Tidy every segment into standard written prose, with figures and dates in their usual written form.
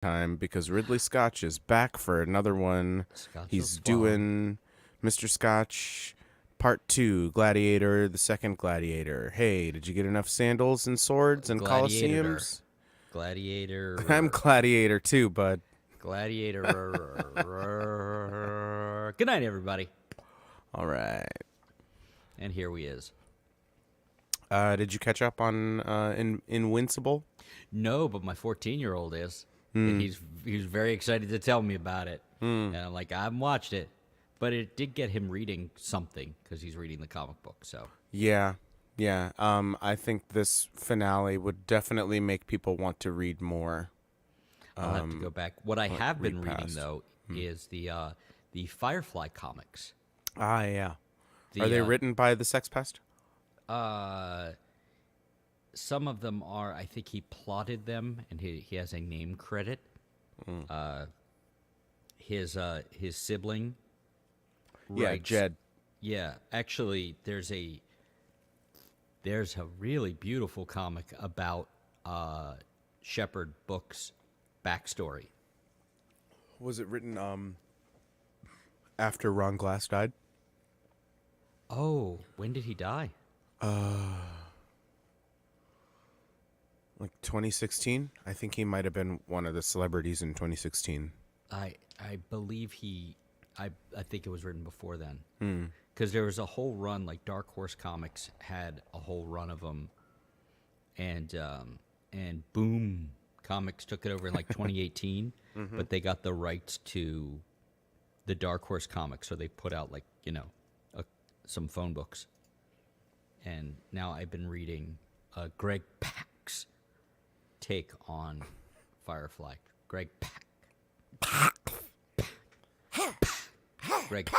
time because Ridley Scotch is back for another one. Scotch will He's swallow. doing Mr. Scotch Part 2, Gladiator, the second Gladiator. Hey, did you get enough sandals and swords and Gladiator. coliseums? I'm Gladiator. Gladiator too, bud. Gladiator. Good night, everybody. All right. And here we is. Did you catch up on Invincible? No, but my 14-year-old is, and he's very excited to tell me about it. And I'm like, I haven't watched it, but it did get him reading something because he's reading the comic book. So Yeah. Yeah. I think this finale would definitely make people want to read more. I'll have to go back. What I have been Read reading past. though is the Firefly comics. Ah, yeah. Are The they written by the Sex Pest? Some of them are. I think he plotted them, and he has a name credit. His sibling. Yeah, Writes, Jed. Yeah, actually, there's a really beautiful comic about Shepherd Book's backstory. Was it written after Ron Glass died? Oh, when did he die? Like 2016? I think he might have been one of the celebrities in 2016. I believe I think it was written before then. Because there was a whole run, like Dark Horse Comics had a whole run of them, and Boom Comics took it over in like 2018, but they got the rights to the Dark Horse Comics, so they put out like some phone books, and now I've been reading Greg Pak's take on Firefly. Greg Pak. Greg.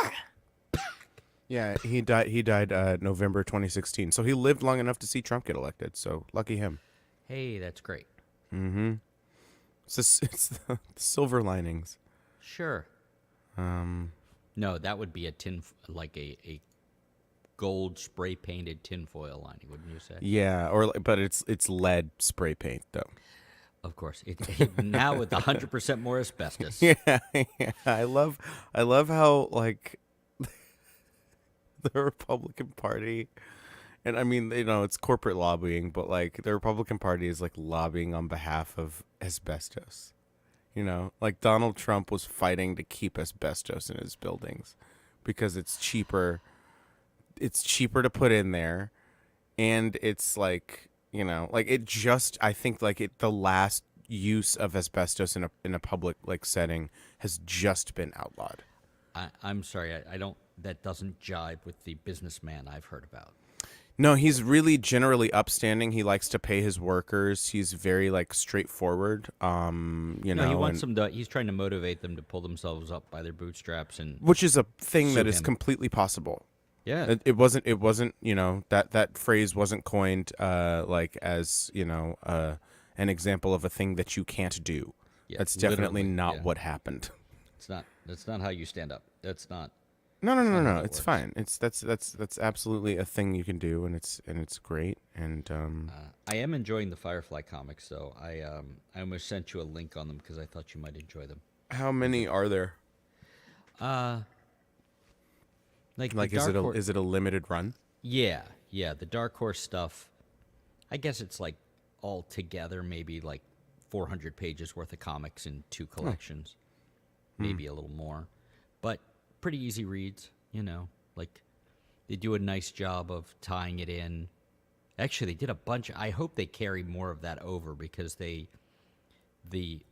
Yeah, he died. He died November 2016. So he lived long enough to see Trump get elected. So lucky him. Hey, that's great. It's the silver linings. Sure. No, that would be a like a gold spray painted tinfoil lining, wouldn't you say? Yeah, but it's lead spray paint though. Of course. Now with 100% more asbestos. Yeah, yeah. I love how like the Republican Party, and I mean, it's corporate lobbying, but like the Republican Party is like lobbying on behalf of asbestos. Like Donald Trump was fighting to keep asbestos in his buildings because it's cheaper. It's cheaper to put in there, and it's like like it just I think like the last use of asbestos in a public like setting has just been outlawed. I'm sorry, I don't. That doesn't jibe with the businessman I've heard about. No, he's really generally upstanding. He likes to pay his workers. He's very like straightforward. No, he wants and them to. He's trying to motivate them to pull themselves up by their bootstraps and which is a thing sue that is him. completely possible. Yeah, It wasn't that phrase wasn't coined like as an example of a thing that you can't do. yeah. That's definitely Literally, not yeah. what happened. It's not. That's not how you stand up. That's not. No, no, That's no, not how no. that It's works. fine. That's absolutely a thing you can do, and it's great. And I am enjoying the Firefly comics, though. I almost sent you a link on them because I thought you might enjoy them. how many are there? Like the Like, is Dark it a Horse. is it a limited run? Yeah, yeah. The Dark Horse stuff. I guess it's like all together, maybe like 400 pages worth of comics in two collections, maybe a little more, but pretty easy reads. Like they do a nice job of tying it in. Actually, they did a bunch. I hope they carry more of that over because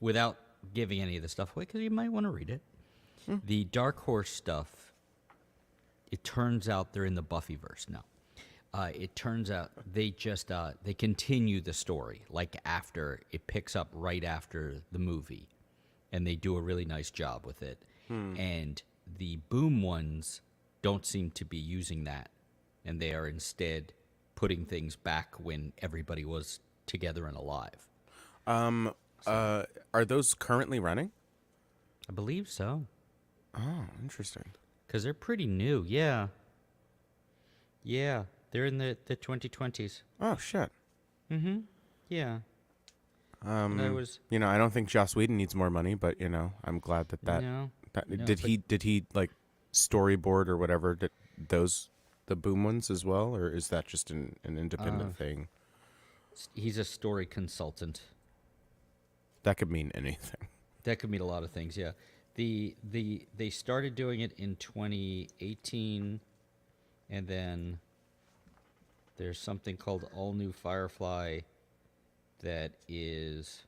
without giving any of the stuff away, because you might want to read it. The Dark Horse stuff. It turns out they're in the Buffyverse now. It turns out they just they continue the story like after it picks up right after the movie, and they do a really nice job with it. And the Boom ones don't seem to be using that, and they are instead putting things back when everybody was together and alive. Are those currently running? I believe so, Oh, interesting. because they're pretty new. Yeah, yeah, they're in the 2020s. Oh shit. Yeah. And I was, I don't think Joss Whedon needs more money, but I'm glad that no, no, did but he like storyboard or whatever the Boom ones as well, or is that just an independent thing? he's a story consultant. That could mean anything. That could mean a lot of things. Yeah, they started doing it in 2018, and then there's something called All New Firefly that is.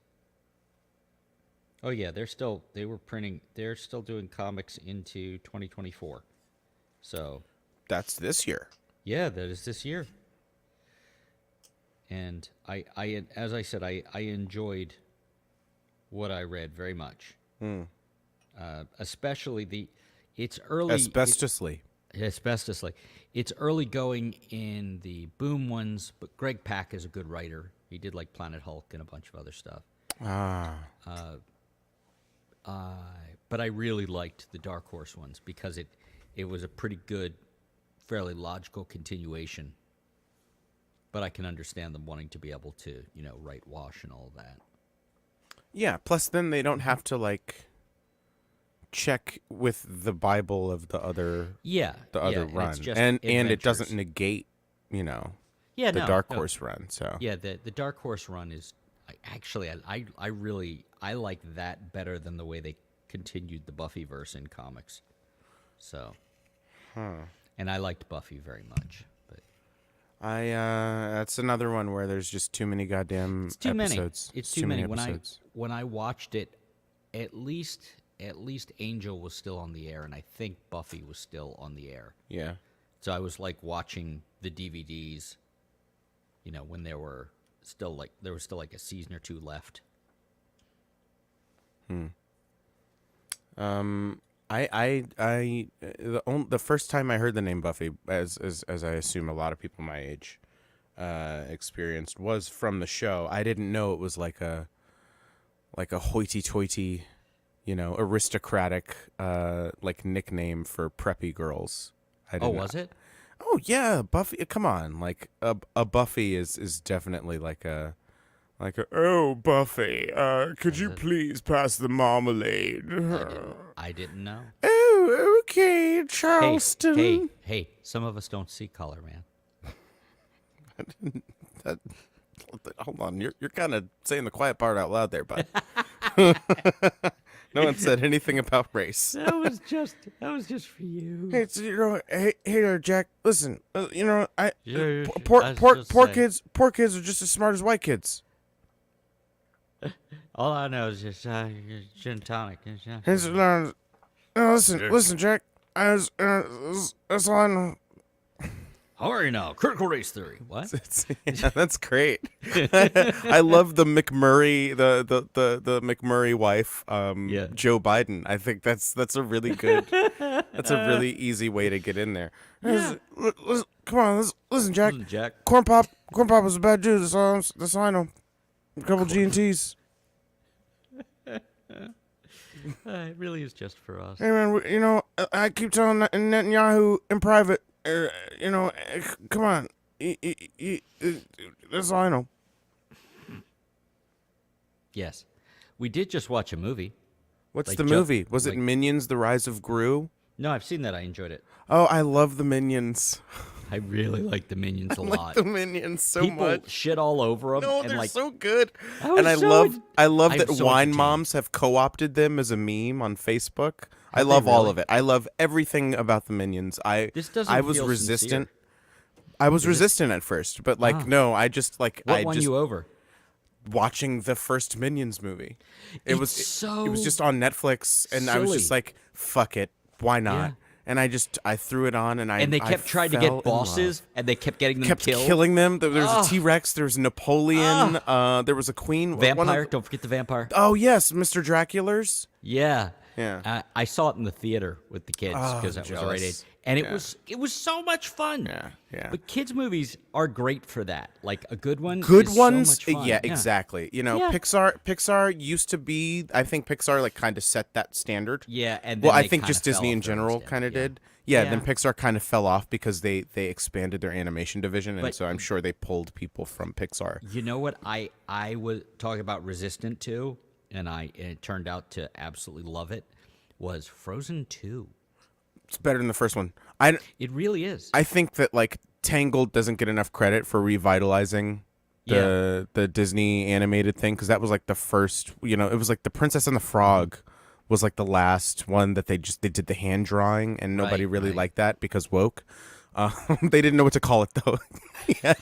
Oh yeah, they're still doing comics into 2024. So That's this year. yeah, that is this year. And as I said, I enjoyed what I read very much. Especially it's early. Asbestously. Asbestously. It's early going in the Boom ones, but Greg Pak is a good writer. He did like Planet Hulk and a bunch of other stuff. But I really liked the Dark Horse ones because it was a pretty good, fairly logical continuation. But I can understand them wanting to be able to, write wash and all that. Yeah. Plus, then they don't have to like check with the Bible of the other run, and it doesn't negate the Dark Horse run. So yeah, the Dark Horse run is I really like that better than the way they continued the Buffyverse in comics. So, and I liked Buffy very much, but that's another one where there's just too many goddamn episodes. It's too many. When I watched it, at least Angel was still on the air, and I think Buffy was still on the air. Yeah. So I was like watching the DVDs, when there was still like a season or two left. The first time I heard the name Buffy, as I assume a lot of people my age experienced, was from the show. I didn't know it was like a hoity-toity, aristocratic like nickname for preppy girls. Was it? Oh yeah, Buffy. Come on, like a Buffy is definitely like a oh Buffy. Could you please pass the marmalade? I didn't know. Oh, okay, Charleston. Hey! Some of us don't see color, man. Hold on, you're kind of saying the quiet part out loud there, bud. No one said anything about race. That was just for you. Hey, hey there, Jack. Listen, poor kids are just as smart as white kids. All I know is just gin and tonic. Listen, Jack. That's all I know. How are you now? Critical race theory. What? That's great. I love the McMurray, the McMurray wife, Joe Biden. I think that's a really good. That's a really easy way to get in there. Yeah. Come on, listen, Jack. Corn Pop was a bad dude. That's all I know. A couple G&Ts. It really is just for us. Hey man, I keep telling Netanyahu in private. Come on. That's all I know. Yes. We did just watch a movie. What's the movie? Was it Minions: The Rise of Gru? No, I've seen that. I enjoyed it. Oh, I love the Minions. I really like the Minions a lot. I like the Minions so People much. shit all over them. No, and they're so good. I love that so wine entertained. moms have co-opted them as a meme on Facebook. I love all of it. I love everything about the Minions. This doesn't I was feel resistant. sincere. I was resistant at first, but no, I just like What won you over? Watching the first Minions movie. It was just on Netflix, and I was silly. just like, fuck it, why not? Yeah. And I threw it on, and they kept trying to fell in get bosses, love. and they kept getting them Kept killed. killing them. There was a T-Rex. There was Napoleon. There was a queen. Vampire. Don't forget the vampire. Oh yes, Mr. Dracula's. Yeah. Yeah. I saw it in the theater with the kids Oh, because that was the right age, jealous. and Yeah. it was so much fun. Yeah. But kids' movies are great for that. Like a good one, Good is ones, so much fun. yeah, exactly. You know, Yeah. Pixar used to be. I think Pixar like kind of set that standard. Yeah, and Well, then I they think kinda just fell Disney in off their own general standard, kind of yeah. did. Yeah, then Yeah. Pixar kind of fell off because they expanded their animation division, and But so I'm sure they pulled people from Pixar. You know what I was talking about resistant to, and it turned out to absolutely love it, was Frozen 2. It's better than the first one. It really is. I think that like Tangled doesn't get enough credit for revitalizing the Disney animated thing, because that was like the first. You know, it was like the Princess and the Frog was like the last one that they did the hand drawing, and nobody Right, really right. liked that because woke. They didn't know what to call it though. Yeah.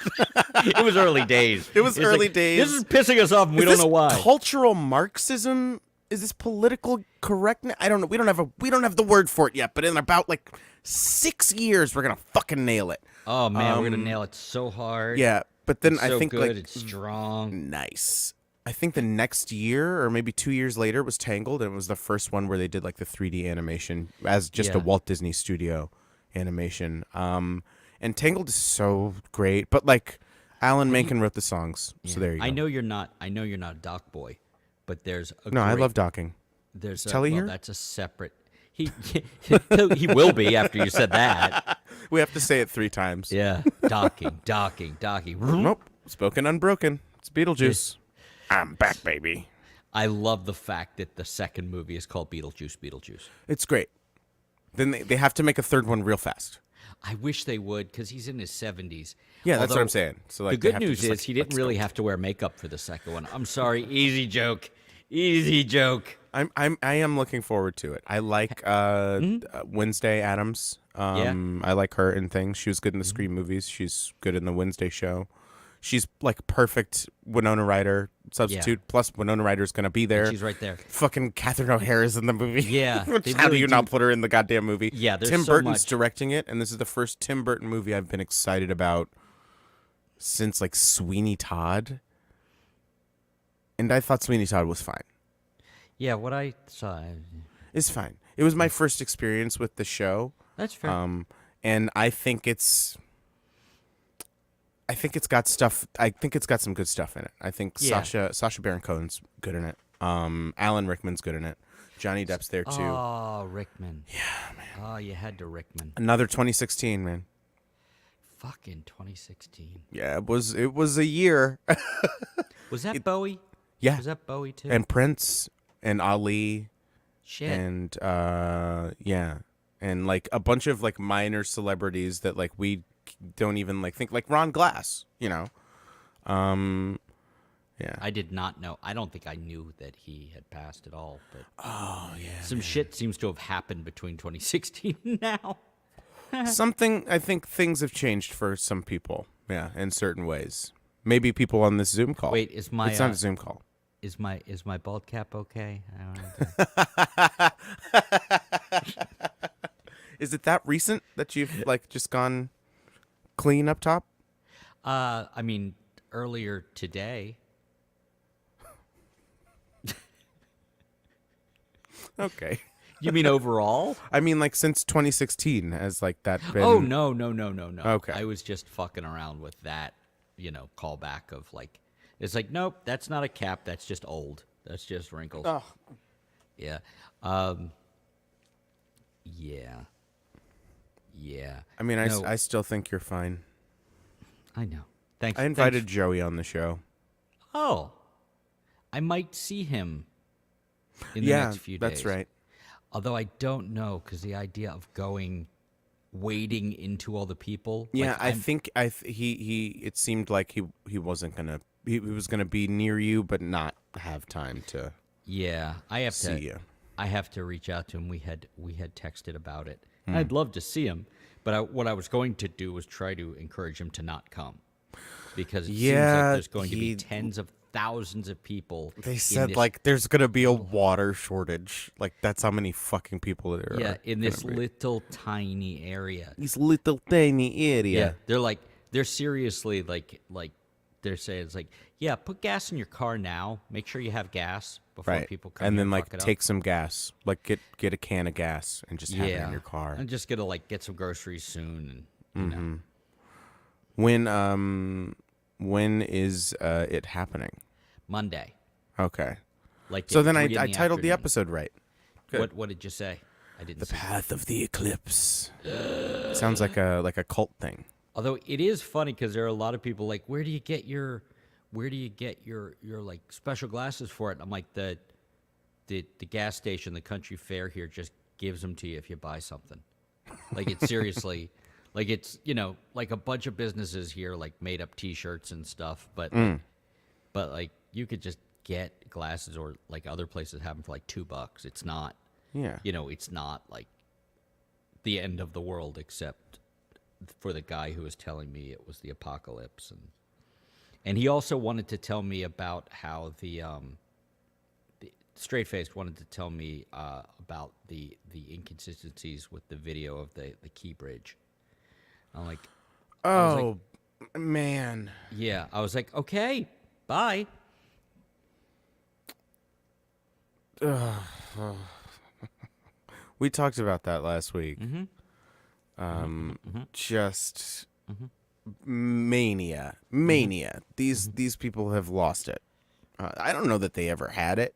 It was early days. It was It's early like, days. This is pissing us off, and we Is don't this know why. Cultural Marxism? Is this political correctness? I don't know. We don't have the word for it yet, but in about like 6 years, we're gonna fucking nail it. Oh man, we're gonna nail it so hard. Yeah, but then It's I so think good. like It's strong. nice. I think the next year or maybe 2 years later was Tangled, and it was the first one where they did like the 3D animation as just a Yeah. Walt Disney Studio animation. And Tangled is so great, but like Alan Menken wrote the songs, so there you go. I know you're not. I know you're not a doc boy, but there's a No, I great- love docking. There's a, Telly well, here? that's a separate. He he will be after you said that. We have to say it 3 times. Yeah, docking. Nope. Spoken unbroken. It's Beetlejuice. I'm back, baby. I love the fact that the second movie is called Beetlejuice. It's great. Then they have to make a third one real fast. I wish they would, because he's in his 70s. Yeah, that's what Although, I'm saying. So like the they good have to news just, is like, he didn't let's really go. have to wear makeup for the second one. I'm sorry, easy joke. I am looking forward to it. I like Wednesday Addams. I like her in things. She was good in the Scream movies. She's good in the Wednesday show. She's like perfect Winona Ryder substitute. Plus Winona Ryder's gonna be there. She's right there. Fucking Catherine O'Hara's in the movie. Yeah, they How do really you not put her in the goddamn movie? Yeah, there's Tim so Burton's much. directing it, and this is the first Tim Burton movie I've been excited about since like Sweeney Todd. And I thought Sweeney Todd was fine. Yeah, what I saw. It's fine. It was my first experience with the show. That's fair. And I think it's got stuff. I think it's got some good stuff in it. I think Yeah. Sacha Baron Cohen's good in it. Alan Rickman's good in it. Johnny Depp's there too. Oh, Rickman. Yeah, man. Oh, you had to Rickman. Another 2016, man. Fucking 2016. Yeah, it was a year. Was that Bowie? Yeah. Was that Bowie too? And Prince and Ali Shit. and yeah, and like a bunch of like minor celebrities that like we don't even like think, like Ron Glass, you know. Yeah. I did not know. I don't think I knew that he had passed at all. But Oh yeah. some shit seems to have happened between 2016 and now. Something, I think things have changed for some people. Yeah, in certain ways. Maybe people on this Zoom call. Wait, is my It's not a Zoom call. is my bald cap okay? I don't know. Is it that recent that you've like just gone clean up top? I mean, earlier today. Okay. You mean overall? I mean, like since 2016 has like that been? Oh no. Okay. I was just fucking around with that, callback of like, it's like, nope, that's not a cap. That's just old. That's just wrinkles. Oh. Yeah. Yeah. Yeah. I mean, No, I still think you're fine. I know. Thanks. I invited Joey on the show. Oh, I might see him in the Yeah, next few days. that's right. Although I don't know, because the idea of wading into all the people. Yeah, like, I think he it seemed like he wasn't gonna he was gonna be near you, but not have time to Yeah, I have see to. you. I have to reach out to him. We had texted about it. Hmm. I'd love to see him, but what I was going to do was try to encourage him to not come, because it seems like Yeah, there's going to be tens of thousands of people. They in said this- like there's gonna be a water shortage. Like that's how many fucking people there are. yeah, in this gonna be. little tiny area. This little tiny area. Yeah, they're seriously like they're saying it's like, yeah, put gas in your car now. Make sure you have gas before Right. people come And here then and fuck like it up. take some gas. Like get a can of gas and just have it in Yeah, your car. I'm just gonna like get some groceries soon, and you know, When is it happening? Monday, Okay. like So at then I 3 in I the titled the afternoon. episode right. Good. What did you say? I didn't The see. Path of the Eclipse. Sounds like a cult thing. Although it is funny because there are a lot of people like, where do you get your like special glasses for it? And I'm like, the gas station, the country fair here just gives them to you if you buy something. Like it's seriously, like it's like a bunch of businesses here like made up T-shirts and stuff, but like you could just get glasses or like other places have them for like $2. It's not, Yeah. it's not like the end of the world except for the guy who was telling me it was the apocalypse, and he also wanted to tell me about how the straight faced wanted to tell me about the inconsistencies with the video of the key bridge. I'm like, Oh man. yeah. I was like, okay, bye. We talked about that last week. Mm-hmm. Just mania. These people have lost it. I don't know that they ever had it,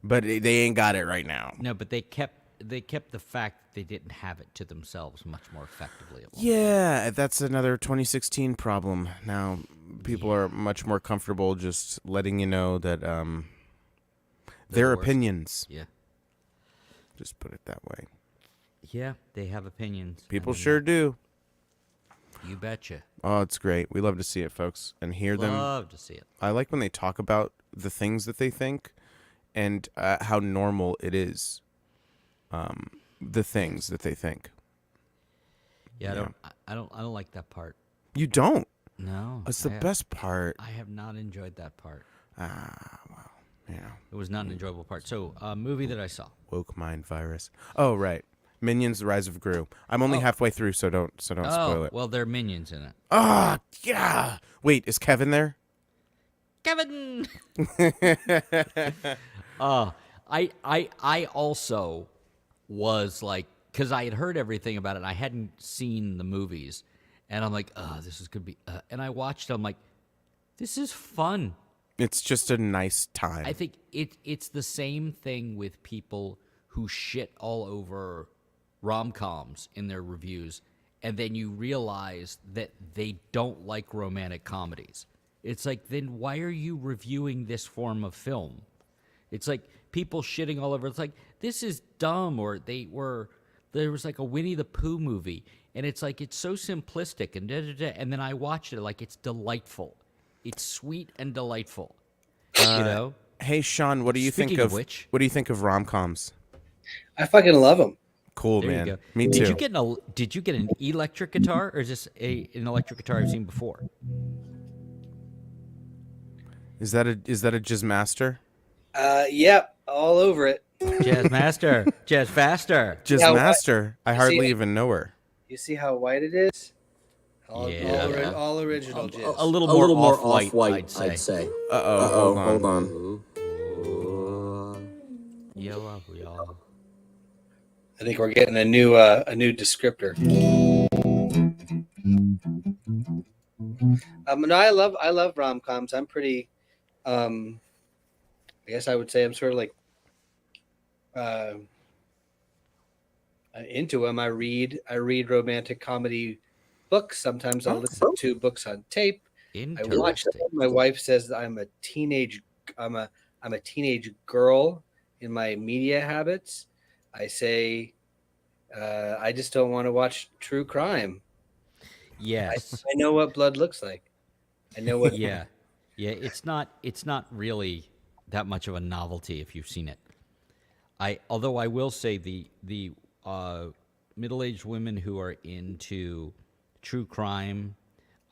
but they ain't got it right now. No, but they kept the fact that they didn't have it to themselves much more effectively. At one Yeah, that's another 2016 problem. Now people are much more comfortable just letting you know that their the worst. opinions. Yeah. Just put it that way. Yeah, they have opinions. People sure do. You betcha. Oh, it's great. We love to see it, folks, and hear them. Love to see it. I like when they talk about the things that they think and how normal it is. The things that they think. Yeah, I don't like that part. You don't. No, It's the best part. I have not enjoyed that part. Well, It was not an enjoyable part. So, a movie that I saw. woke mind virus. Oh, right. Minions: The Rise of Gru. I'm only halfway through, so don't spoil it. Well, there are minions in it. Ah, yeah. Wait, is Kevin there? Kevin. I also was like, because I had heard everything about it, and I hadn't seen the movies, and I'm like, oh, this is gonna be. And I watched it. I'm like, this is fun. It's just a nice time. I think it's the same thing with people who shit all over rom-coms in their reviews, and then you realize that they don't like romantic comedies. It's like, then why are you reviewing this form of film? It's like people shitting all over. It's like, this is dumb, or there was like a Winnie the Pooh movie, and it's like, it's so simplistic, and and then I watched it like it's delightful. It's sweet and delightful. Hey, Sean, what do you think Speaking of of which- what do you think of rom-coms? I fucking love them. Cool, There man. you go. Me Did too. you get an electric guitar, or is this an electric guitar I've seen before? Is that a Jazzmaster? Yep, all over it. Jazz Master, Jazz Faster. Jazzmaster? I see hardly it? even know her. You see how white it is? Yeah. All original jizz. A little more off-white, I'd say. Hold on. Yellow. I think we're getting a new descriptor. No, I love rom-coms. I'm pretty. I guess I would say I'm sort of like into them. I read romantic comedy books. Sometimes I'll listen to books on tape. I watch them. My wife says I'm a teenage girl in my media habits. I say I just don't want to watch true crime. Yes. I know what blood looks like. I know what. Yeah. It's not really that much of a novelty if you've seen it. Although I will say the middle-aged women who are into true crime,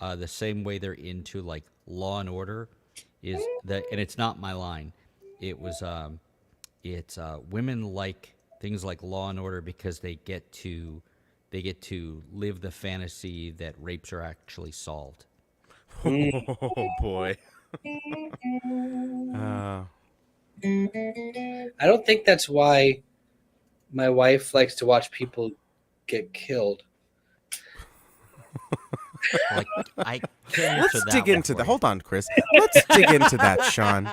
the same way they're into like Law and Order, is that, and it's not my line. It's women like things like Law and Order because they get to live the fantasy that rapes are actually solved. Oh boy. Uh, I don't think that's why my wife likes to watch people get killed. Well, I can't answer let's that dig one into for that. you. Hold on, Chris. Let's dig into that, Sean.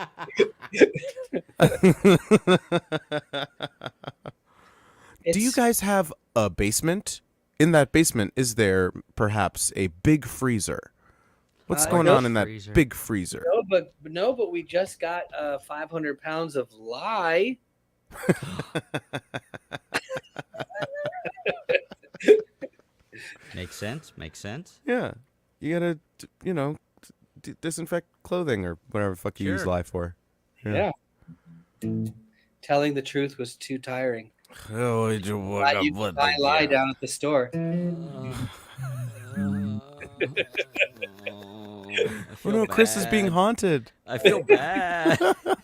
Do you It's guys have a basement? In that basement, is there perhaps a big freezer? What's going no, on in that Freezer. big freezer? but we just got 500 pounds of lye. Makes sense. Makes sense. Yeah. You gotta, disinfect clothing or whatever the fuck you use Sure. lye for. Yeah. Telling the truth was too tiring. Oh, You can buy lye down at the store. I Oh feel no, Chris is being bad. haunted. I feel bad.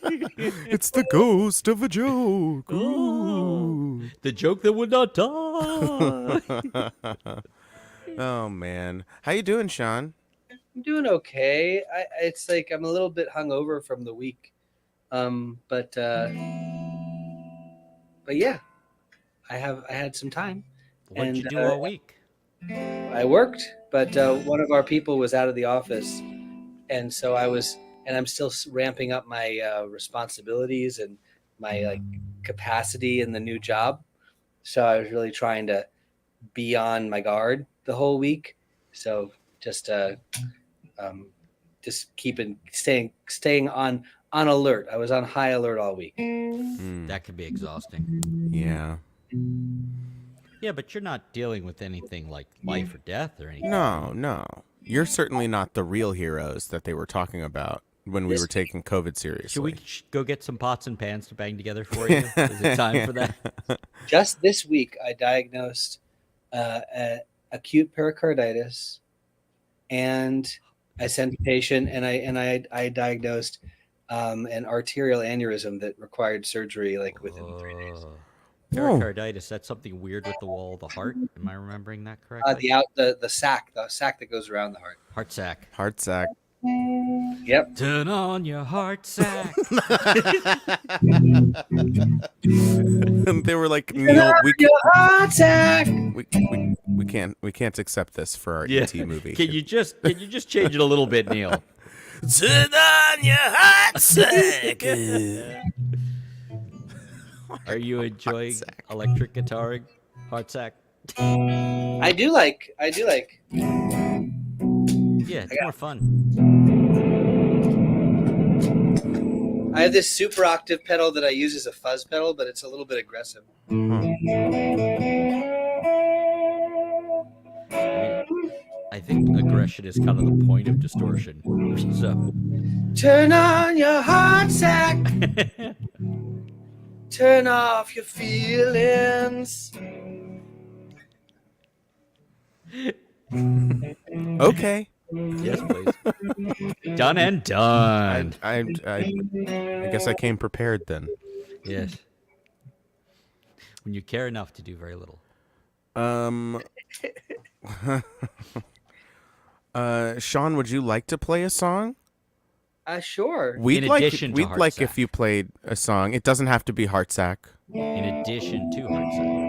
It's the ghost of a joke. Oh, Ooh. the joke that would not die. Oh man, how you doing, Sean? I'm doing okay. It's like I'm a little bit hungover from the week, but yeah, I had some time, What'd you and do all week? I worked. But one of our people was out of the office, and so I'm still ramping up my responsibilities and my capacity in the new job. So I was really trying to be on my guard the whole week. So just um, just staying on alert. I was on high alert all week. That could be exhausting. Yeah. Yeah, but you're not dealing with anything like life or death or anything. No. You're certainly not the real heroes that they were talking about when we were taking COVID seriously. Should we go get some pots and pans to bang together for you? Is it time for that? Just this week, I diagnosed acute pericarditis, and I sent a patient, and I diagnosed an arterial aneurysm that required surgery like within 3 days. Pericarditis, that's something weird with the wall of the heart. Am I remembering that correctly? The sac that goes around the heart. Heart sac. Heart sack. Yep. Turn on your heart sac. They were like, Neil, Heart sac. we can't accept this for our Yeah. ET movie. Can you just change it a little bit, Neil? Turn on your heart sack. Are you enjoying electric guitaring? Heart sac. I do like. Yeah, it's more fun. I have this super octave pedal that I use as a fuzz pedal, but it's a little bit aggressive. I mean, I think aggression is kind of the point of distortion. So, Turn on your heart sack. Turn off your feelings. Okay. yes, please. Done and done. I guess I came prepared then. Yes. When you care enough to do very little. Sean, would you like to play a song? Sure. We'd In addition to we'd Heart like Sack. if you played a song. It doesn't have to be Heart Sack. In addition to heart sac.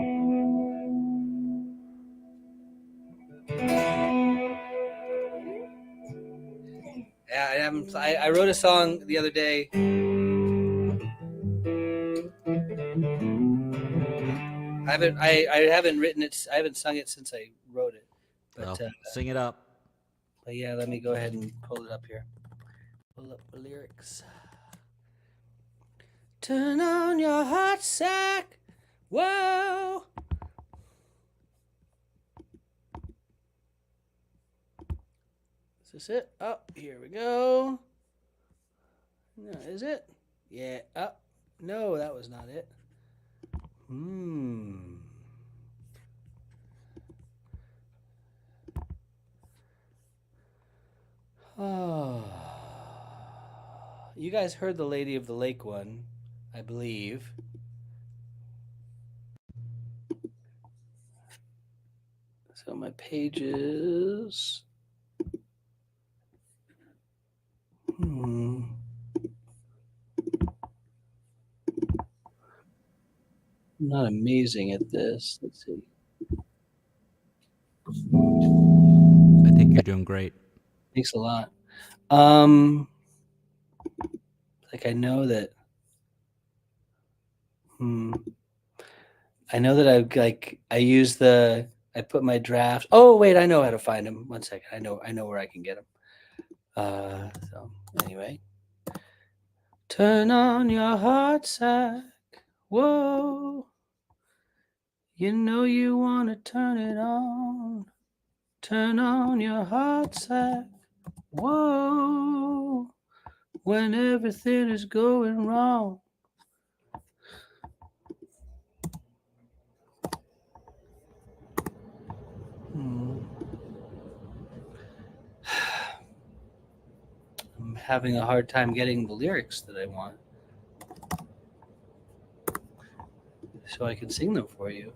Yeah, I wrote a song the other day. I haven't written it. I haven't sung it since I wrote it. But Well, sing it up. But yeah, let me go ahead and pull it up here. Pull up the lyrics. Turn on your heart sack. Whoa. Is this it? Oh, here we go. No, is it? Yeah. Oh, no, that was not it. Oh. You guys heard the Lady of the Lake one, I believe. So my pages. I'm not amazing at this. Let's see. I think you're doing great. Thanks a lot. Like I know that. I know that I use I put my drafts. Oh wait, I know how to find them. 1 second. I know where I can get them. So anyway, turn on your heart sack. Whoa, you know you wanna turn it on. Turn on your heart sack. Whoa, when everything is going wrong. I'm having a hard time getting the lyrics that I want, so I can sing them for you.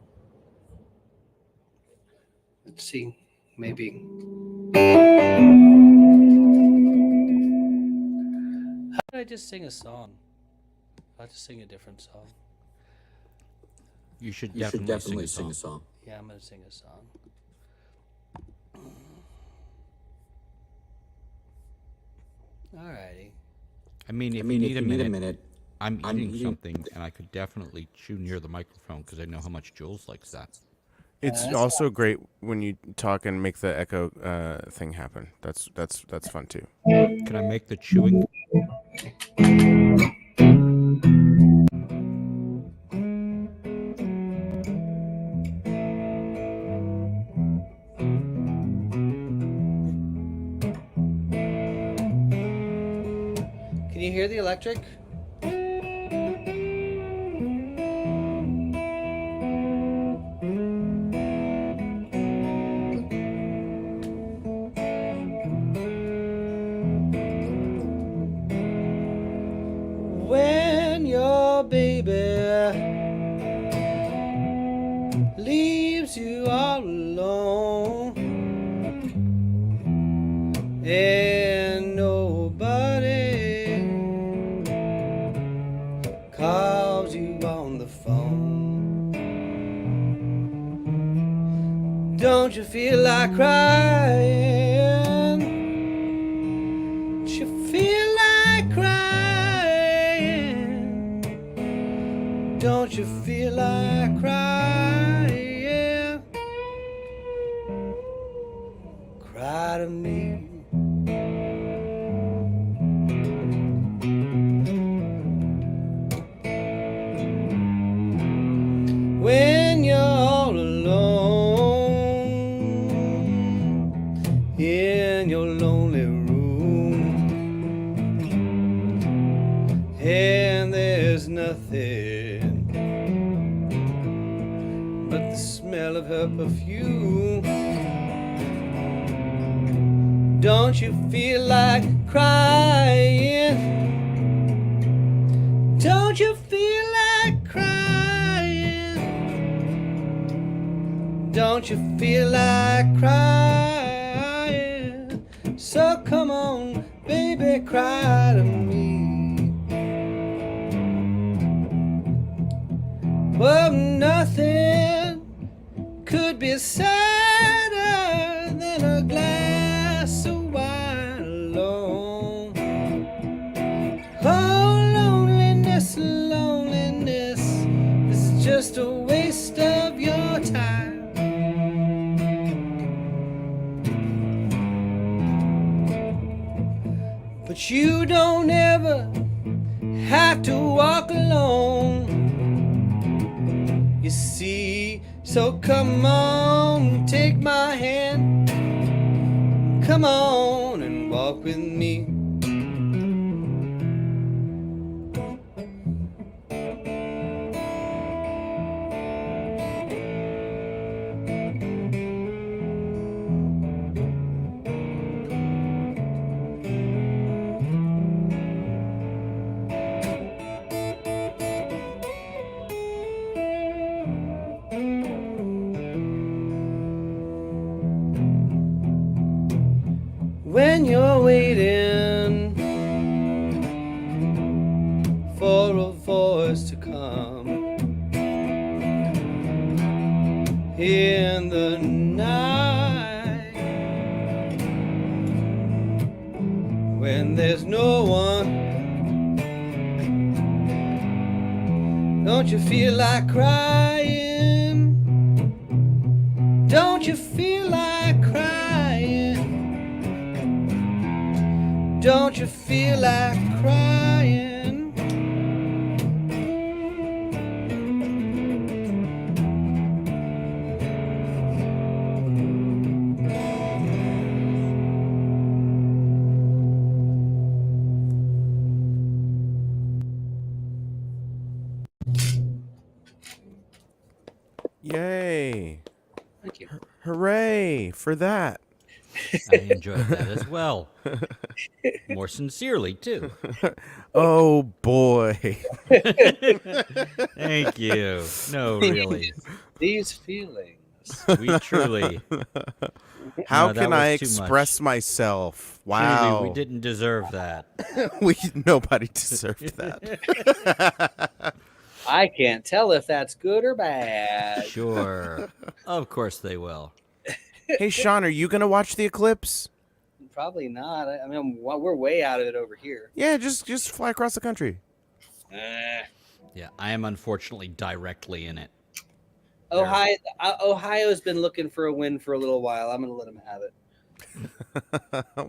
Let's see, maybe. How did I just sing a song? I'll have to sing a different song. You should definitely sing a song. Yeah, I'm gonna sing a song. Alrighty. I mean, if you need a minute, I'm eating something, and I could definitely chew near the microphone because I know how much Jules likes that. It's That's also great when you talk and make the echo thing happen. That's fun too. Can I make the chewing? Can you hear the electric? When your baby leaves you all alone and nobody calls you on the phone, don't you feel like crying? Don't you feel like crying? Don't you feel like crying? Cry to me. When you're all alone in your lonely room and there's nothing but the smell of her perfume, don't you feel like crying? Don't you feel like crying? Don't you feel like crying? So come on, baby, cry to me. Well, nothing could be sadder than a glass of wine alone. Oh, loneliness, loneliness, this is just a waste of your time. But you don't ever have to walk alone, you see. So come on, take my hand, come on and walk with me. When you're waiting in the night when there's no one. Don't you feel like crying? Don't you feel like crying? Don't you feel like crying? Yay! Thank you. Hooray for that! I enjoyed that as well. More sincerely, too. Oh boy! Thank you. No, really. These feelings. We truly, How No, that can I was too much. express myself? truly, Wow! we didn't deserve that. Nobody deserved that. I can't tell if that's good or bad. Sure. Of course they will. Hey Sean, are you gonna watch the eclipse? Probably not. I mean, we're way out of it over here. Yeah, just fly across the country. Yeah, I am unfortunately directly in it. Ohio's been looking for a win for a little while. I'm going to let them have it.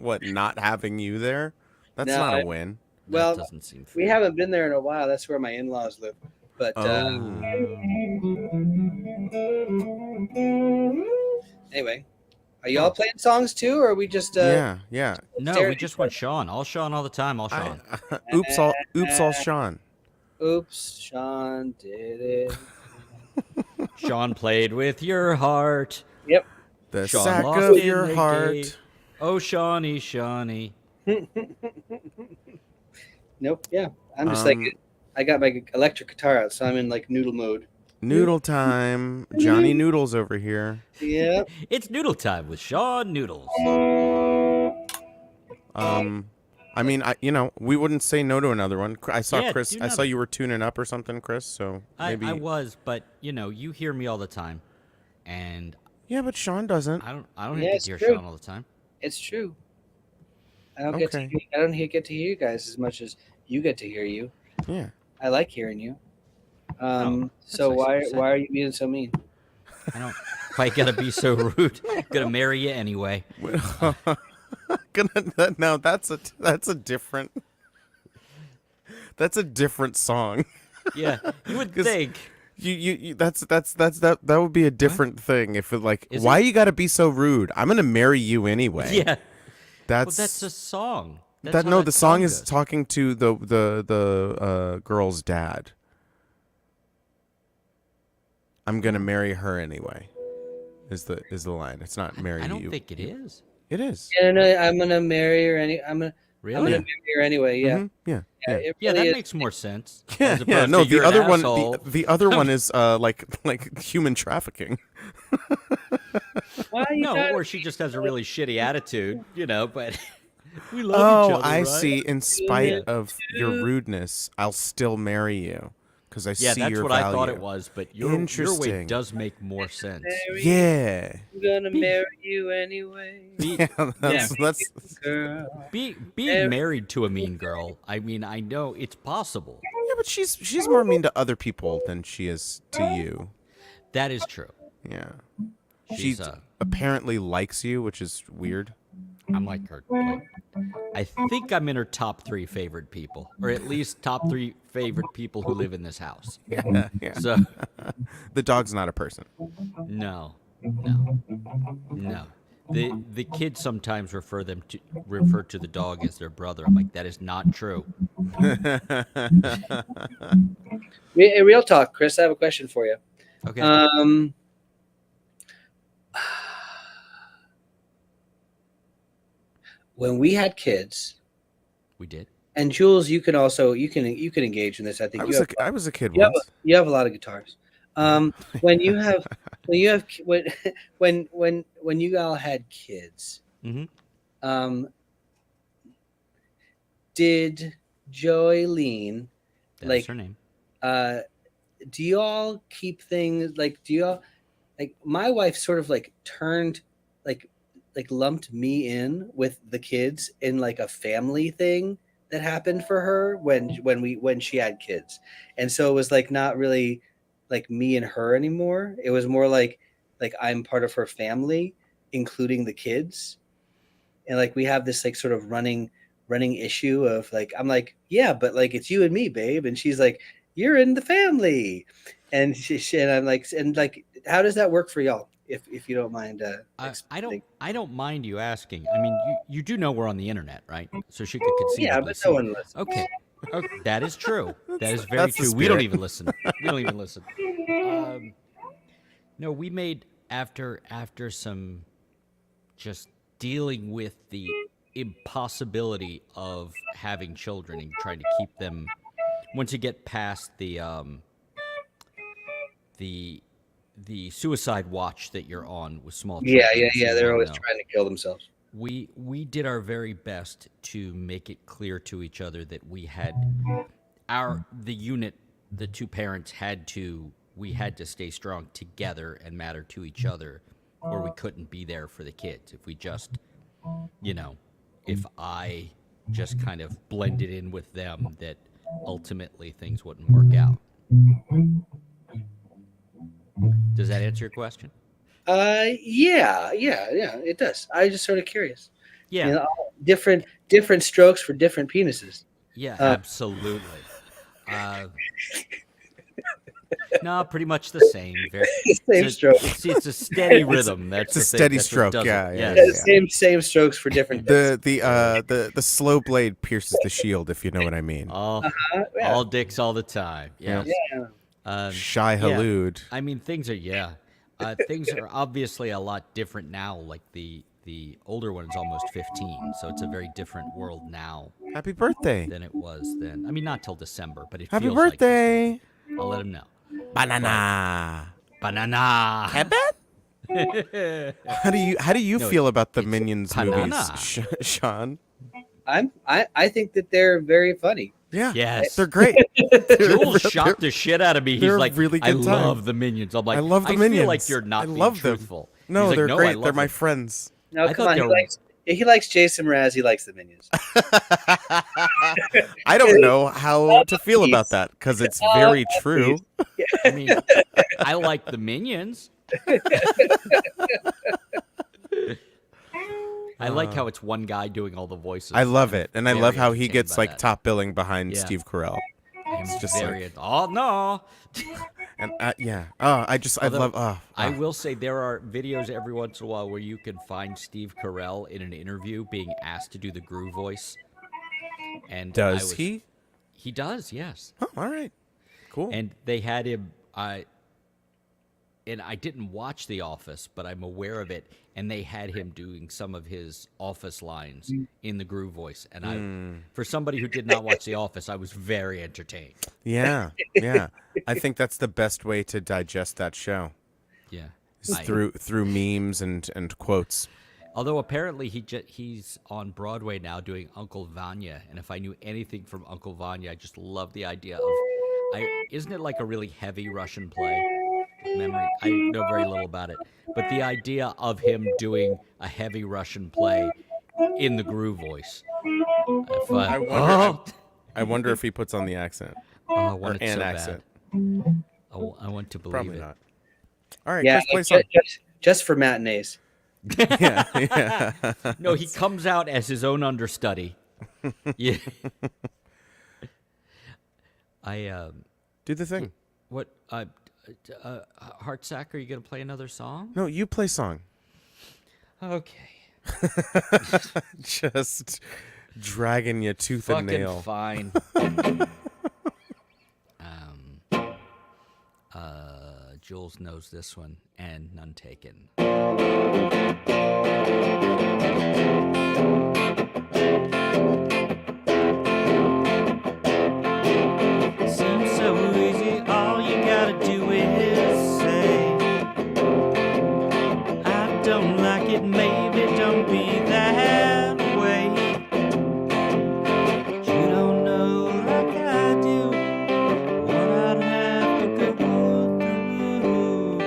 What, not having you there? That's No, not a win. Well, That doesn't seem fair. we haven't been there in a while. That's where my in-laws live. But Oh. Anyway, are y'all playing songs too, or are we just Yeah. No, Sarah- we just want Sean. All Sean all the time. All Sean. Oops, all Sean. Oops, Sean did it. Sean played with your heart. Yep. The Sean sack lost of in your the heart. game. Oh, Shawnee, Shawnee. Nope. Yeah. I'm just like, I got my electric guitar out, so I'm in like noodle mode. Noodle time. Johnny Noodles over here. Yep. It's noodle time with Sean Noodles. I mean, we wouldn't say no to another one. I saw Yeah, Chris. do I saw another. you were tuning up or something, Chris. So maybe. I was, but you hear me all the time, and Yeah, but Sean doesn't. I don't Yeah, get it's to hear true. Sean all the time. It's true. I don't get to Okay. get to hear you guys as much as you get to hear you. Yeah. I like hearing you. that's So nice of you to say. why are you being so mean? I don't quite gotta be so rude. Gonna marry you anyway. No, that's a different. That's a different song. Yeah, you would 'Cause think. You that would be a different thing if it like Is why it? you gotta be so rude? I'm gonna marry you anyway. Yeah, well, That's that's a song. That's that how no, that the song is goes. talking to the girl's dad. I'm gonna marry her anyway. Is the line? It's not marry I don't you. think it is. It is. Yeah, no, I'm gonna marry her. I'm gonna Really? marry her anyway. Yeah. Mhm, yeah. It Yeah, really that is. makes more sense. Yeah, as yeah, opposed no, to the you're other an one, asshole. the other one is like human trafficking. Why you No, gotta or she just has a really shitty attitude, but we love Oh, each other, I right? see. In spite Yeah. of your rudeness, I'll still marry you because I Yeah, see that's your what value. I thought it was, but your way Interesting. does make more sense. marry? Yeah, I'm gonna marry you anyway, yeah, that's girl. Being married to a mean girl, I mean, I know it's possible. yeah, but she's more mean to other people than she is to you. That is true. Yeah, she She's apparently likes you, which is weird. I'm like her. Like, I think I'm in her top 3 favorite people, or at least top 3 favorite people who live in this house. Yeah, yeah. So, The dog's not a person. no. The kids sometimes refer to the dog as their brother. I'm like, that is not true. Real talk, Chris. I have a question for you. Okay. When we had kids, We did. and Jules, you can engage in this. I think I was a kid you have, once. you have a lot of guitars. When you have when you all had kids, Mm-hmm. did Joylene That's like her name. do you all keep things like do you all like my wife sort of like turned like lumped me in with the kids in like a family thing that happened for her when she had kids. And so it was like not really like me and her anymore. It was more like I'm part of her family, including the kids. And like we have this like sort of running issue of like I'm like, yeah, but like it's you and me, babe. And she's like, you're in the family. And and I'm like, and like, how does that work for y'all? If you don't mind explaining. I don't mind you asking. I mean, you do know we're on the internet, right? So she could Yeah, conceivably but no see. one listens. Okay. Okay, that is true. That is very That's the true. We don't spirit. even listen. We don't even listen. No, we made after some just dealing with the impossibility of having children and trying to keep them once you get past the suicide watch that you're on with small children. Yeah. so They're you'll always know. trying to kill themselves. We did our very best to make it clear to each other that we had the unit, the two parents we had to stay strong together and matter to each other, or we couldn't be there for the kids. If we just, if I just kind of blended in with them, that ultimately things wouldn't work out. Does that answer your question? Yeah, it does. I was just sort of curious. Yeah. You know, different strokes for different penises. Yeah, absolutely. No, pretty much the same. Same stroke. It's a steady rhythm. That's It's a the thing. steady That's what stroke. does it. Yeah. Yes. Same strokes for different. The slow blade pierces the shield, if you know what I mean. Yeah. All dicks all the time. Yes. Yeah. Shy Yeah. halud. I mean, things are obviously a lot different now. Like the older one is almost 15, so it's a very different world now Happy birthday. than it was then. I mean, not till December, but it Happy feels birthday. like December. I'll let him know. Banana. Banana. How do you No, feel about the it's Minions banana. movies, Sean? I think that they're very funny. Yeah. Yes. They're great. Jules shocked the shit out of me. He's they're like, really I good time. love the Minions. I'm like, I love the I Minions. feel like you're not I being love them. truthful. No, He's like, they're no, I great. love They're my them. friends. No, I come thought on. they were- He likes Jason Mraz. He likes the Minions. I don't know how to feel about that because it's very true. I mean, I like the Minions. I like how it's one guy doing all the voices. I love it, and I Very love how he entertained gets by like that. top billing behind Yeah. Steve Carell. It's just oh no. And yeah, I Although, love. I will say there are videos every once in a while where you can find Steve Carell in an interview being asked to do the Gru voice. And Does he? He does, yes. Oh, all right, cool. And they had him. And I didn't watch The Office, but I'm aware of it. And they had him doing some of his Office lines in the Gru voice. And for somebody who did not watch The Office, I was very entertained. Yeah. I think that's the best way to digest that show. Yeah. Is through memes and quotes. Although apparently he's on Broadway now doing Uncle Vanya, and if I knew anything from Uncle Vanya, I just love the idea of, isn't it like a really heavy Russian play? Memory, I know very little about it, but the idea of him doing a heavy Russian play in the Gru voice. I wonder if he puts on the accent I or want it an so accent. bad. I want to believe Probably it. not. All right, Yeah, Chris, play song. just for matinees. Yeah. No, he comes out as his own understudy. Yeah. Do the thing. What Heartsack, are you gonna play another song? No, you play song. Okay. Just dragging you tooth and Fucking nail. fine. Jules knows this one, and none taken. Seems so easy, all you gotta do is say, I don't like it, maybe don't be that way. But you don't know like I do what I'd have to go through.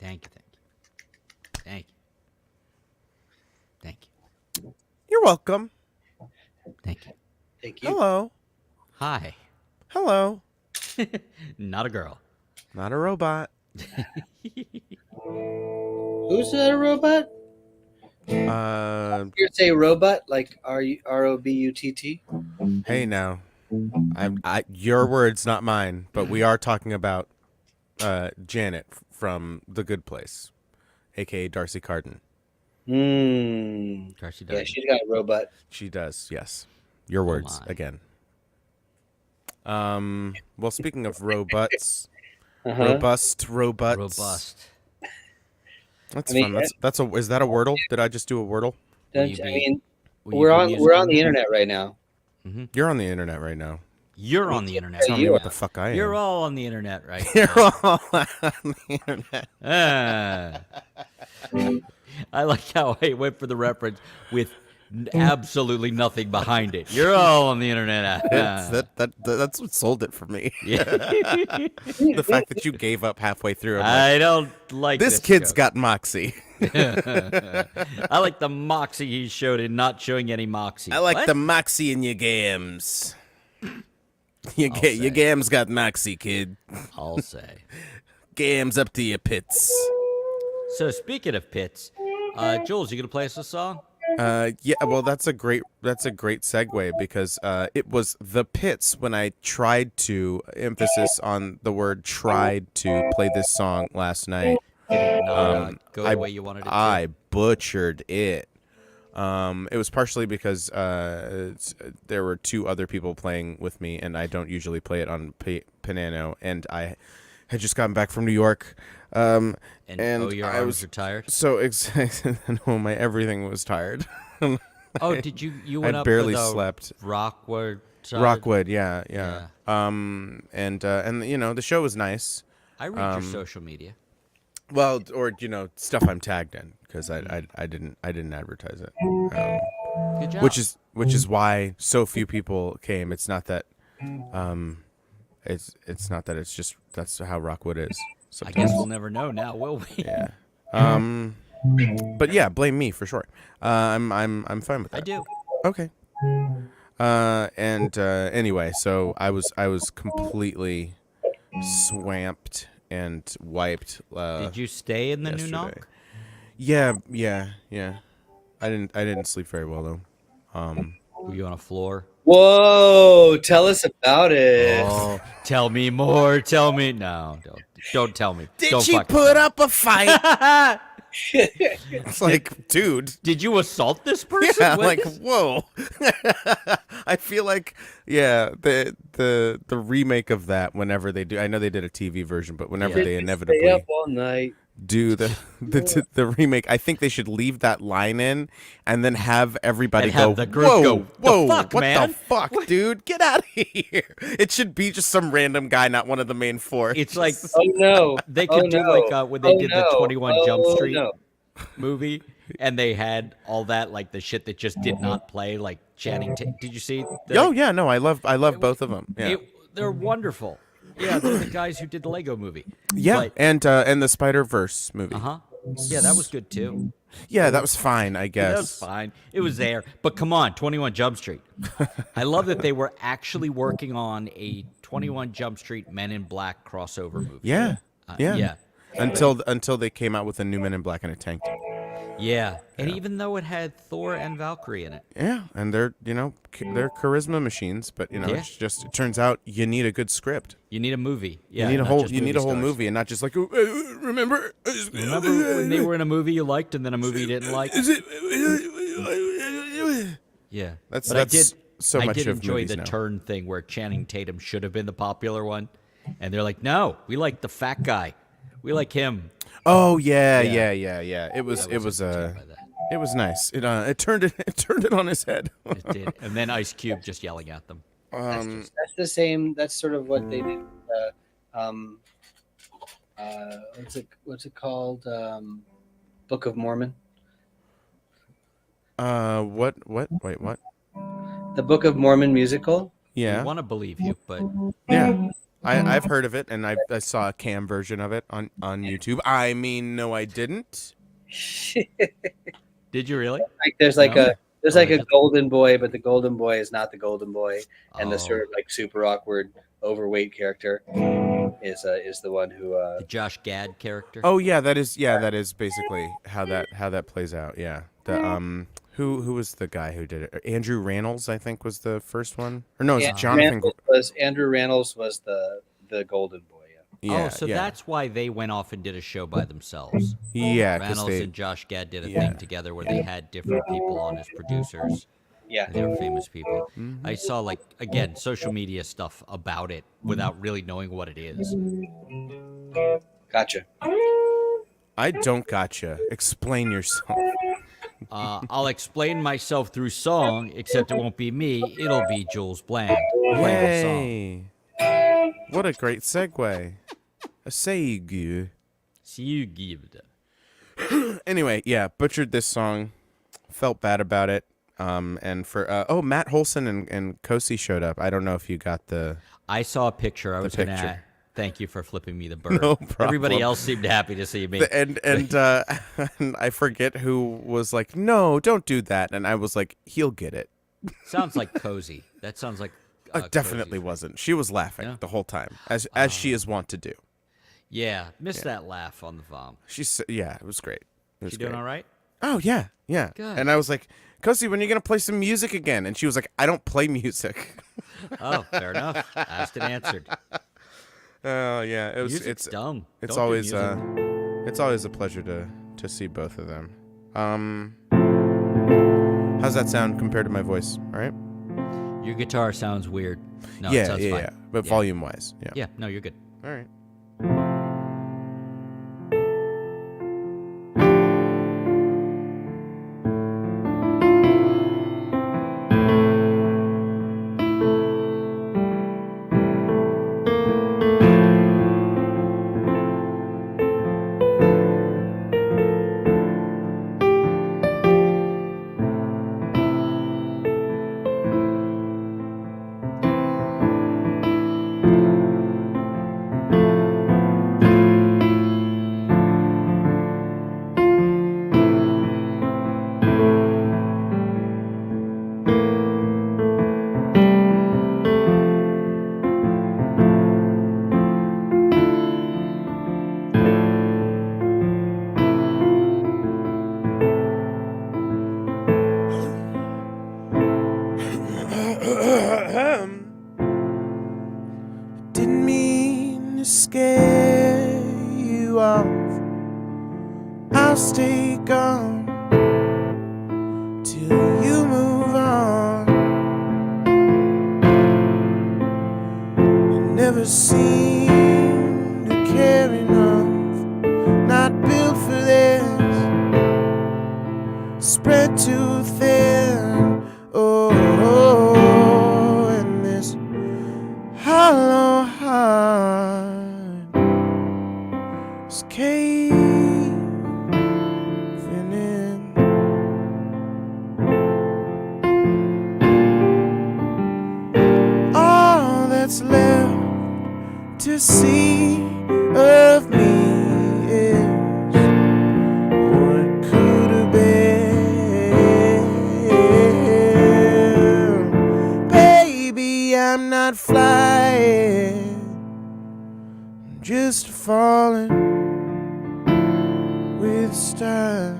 Thank you. Thank you. Thank you. You're welcome. Thank you. Thank you. Hello. Hi. Hello. Not a girl. Not a robot. Who's a robot? You say robot like ROBUTT? Hey now. Your words, not mine, but we are talking about Janet from The Good Place, aka Darcy Carden. Darcy Yeah, does. she's got a robot. She does, yes. Your words my. again. Well, speaking of robots, Uh-huh. robust robots. Robust. That's I mean, fun. That's a. Is that a Wordle? Did I just do a Wordle? Will you I be- mean, will you we're be on musical? the internet right now. You're on the internet right now. You're on the internet. Tell me what the fuck I am. You're all on the internet right You're now. all on the internet. I like how I went for the reference with absolutely nothing behind it. You're all on the internet. That's what sold it for me. Yeah. The fact that you gave up halfway through. I'm like, I don't like this kid's joke. got moxie. I like the moxie he showed in not showing any moxie. I like What? the moxie in your gams. Your say. gams got moxie, kid. I'll say. Gams up to your pits. So speaking of pits, Jules, you gonna play us a song? Yeah, well, that's a great segue because it was the pits when I tried to emphasis on the word tried to play this song last night. Did it not go the way you wanted it to? I butchered it. It was partially because there were two other people playing with me, and I don't usually play it on piano, and I had just gotten back from New York. And your I arms was are tired. so no, my everything was tired. Oh, did you went I up barely with, slept. Rockwood side? Rockwood, yeah. And you know, the show was nice. I read your social media. Well, or you know, stuff I'm tagged in because I didn't advertise it. Good job. Which is why so few people came. It's not that it's not that it's just that's how Rockwood is. I Sometimes. guess we'll never know now, will we? Yeah. But yeah, blame me for sure. I'm fine with that. I do. Okay. Anyway, so I was completely swamped and wiped. Did you stay in the new yesterday. knock? Yeah. I didn't sleep very well though. Were you on a floor? Whoa! Tell us about it. Oh, tell me more. Tell me. No, don't tell me. Did don't she fucking put tell up a fight? It's like, dude. me. Did you assault this person? Yeah, What like is- whoa. I feel like the remake of that whenever they do. I know they did a TV version, but whenever Yeah. they Stay inevitably up all night. do the remake, I think they should leave that line in and then have everybody And have go, the group whoa, go, "The whoa, fuck, what man? the fuck, dude, get out of here. It should be just some random guy, not one of the main four. It's like Oh no! they could do no. like when they did the 21 Jump Oh, Street no. movie, and they had all that like the shit that just did not play, like Channing. Did you see? Oh yeah, no, I love both of them. Yeah. They're wonderful. Yeah, they're the guys who did the Lego movie. Yeah, and the Spider-Verse movie. Uh-huh. Yeah, that was good too. Yeah, that was fine, I guess. That was fine. It was there. But come on, 21 Jump Street. I love that they were actually working on a 21 Jump Street Men in Black crossover movie. Yeah. Yeah. Until they came out with a new Men in Black in a tank top. Yeah. And even though it had Thor and Valkyrie in it. Yeah, and they're they're charisma machines, but Yeah. it's just it turns out you need a good script. You need a movie. Yeah. You need a not whole just whole stars. movie and not just like remember Remember when they were in a movie you liked and then a movie you didn't like? Is it Yeah. That's But that's so I much did of enjoy movies the now. turn thing where Channing Tatum should have been the popular one. And they're like, no, we like the fat guy. We like him. Oh yeah. Yeah. It was I wasn't entertained by that. it was nice. It turned it on his head. It did. And then Ice Cube just yelling at them. That's the same. That's sort of what they did. What's it called? Book of Mormon. What? Wait, what? The Book of Mormon musical. I Yeah. want to believe you, but Yeah. I've heard of it, and I saw a cam version of it on YouTube. I mean, no, I didn't. Did you really? Like there's No? like I a just- golden boy, but the golden boy is not the golden boy, and the sort Oh, of like super awkward, overweight character is the one who the Josh Gad character. Oh yeah, that is basically how that plays out. Yeah. The who was the guy who did it? Andrew Rannells, I think, was the first one. Or no, is it Jonathan? Andrew Rannells was the golden boy. Yeah. Oh, so yeah. that's why they went off and did a show by themselves. Yeah, because Rannells they and Josh Gad did a Yeah. thing together where they had different people on as producers. Yeah. They were famous people. I saw, like, again, social media stuff about it without really knowing what it is. Gotcha. I don't gotcha. Explain yourself. I'll explain myself through song, except it won't be me. It'll be Jules Bland playing the song. Yay! What a great segue. A segue. See you give it. Anyway, yeah, butchered this song. Felt bad about it. And for Matt Holson and Kosi showed up. I don't know if you got the. I saw a picture. I was going to picture. thank you for flipping me the bird. No problem. Everybody else seemed happy to see me. And and I forget who was like, no, don't do that. And I was like, he'll get it. Sounds like cozy. That sounds like. Definitely Cozy's wasn't. She was laughing Yeah? the whole time, as she is wont to do. Yeah, missed that laugh on the vom. Yeah, it was great. It was She doing great. all right? Oh yeah, yeah. Good. And I was like, Kosi, when are you gonna play some music again? And she was like, I don't play music. Oh, fair enough. Asked and answered. Oh yeah, it was. Music's dumb. It's Don't do always music. it's always a pleasure to see both of them. How's that sound compared to my voice? All right. Your guitar sounds weird. No, it yeah, sounds yeah, fine. yeah. But volume wise, yeah. Yeah, no, you're good. All right. Didn't mean to scare you off. I'll stay gone till you move on. You never seem to care enough. Not built for this. Spread too thin. Oh, and this hollow heart is caving in. All that's left to see of me is what could have been. Baby, I'm not flying, I'm just falling with style.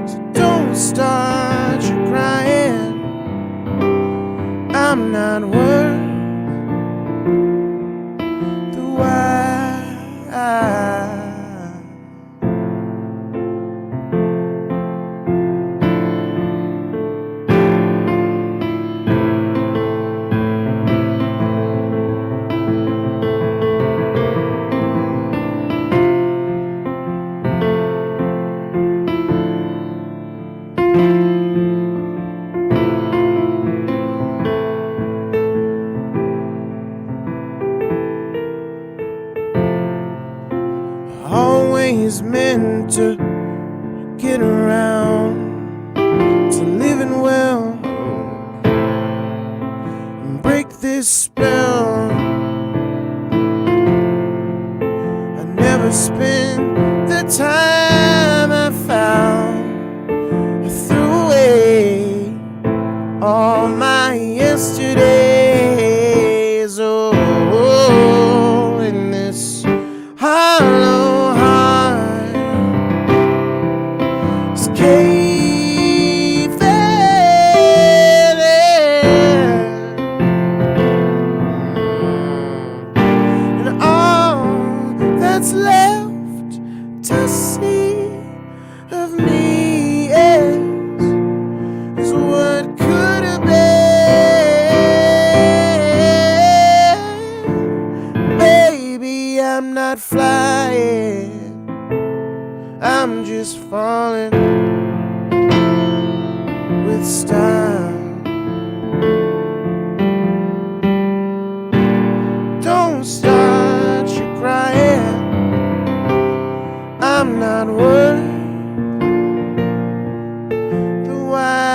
So don't start your crying, I'm not worth the while. Always meant to get around to living well. this spell. I never spent the time I found. I threw away all my yesterdays. Oh, in this hollow heart is caving in. And all that's left to see of me is what could have been. Baby, I'm not flying, I'm just falling with style. Don't start you crying, I'm not worth the while.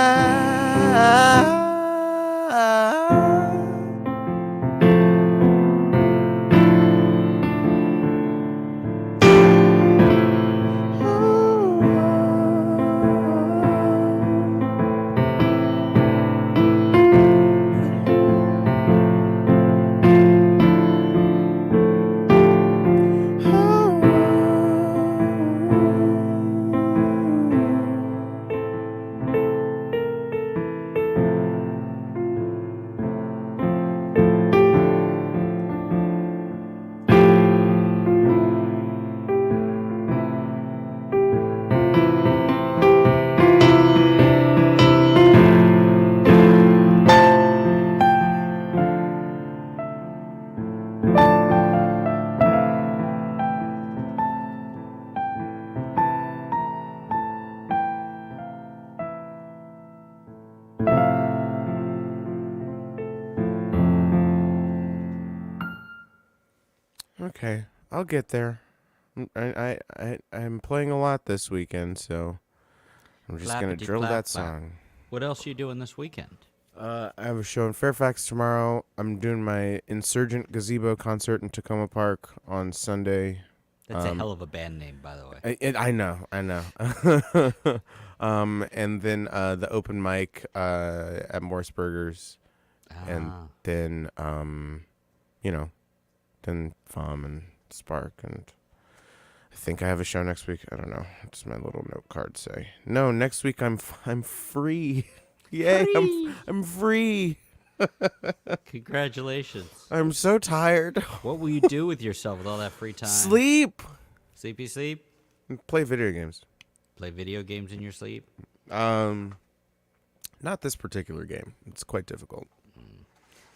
Okay, I'll get there. I'm playing a lot this weekend, so I'm just gonna drill that song. What else are you doing this weekend? I have a show in Fairfax tomorrow. I'm doing my Insurgent Gazebo concert in Tacoma Park on Sunday. That's a hell of a band name, by the way. I know. And then the open mic at Morse Burgers, and then then FOM and Spark, and I think I have a show next week. I don't know. What does my little note card say? No, next week I'm free. Yay! Free. I'm free. Congratulations. I'm so tired. What will you do with yourself with all that free time? Sleep. Sleepy sleep? Play video games. Play video games in your sleep? Not this particular game. It's quite difficult.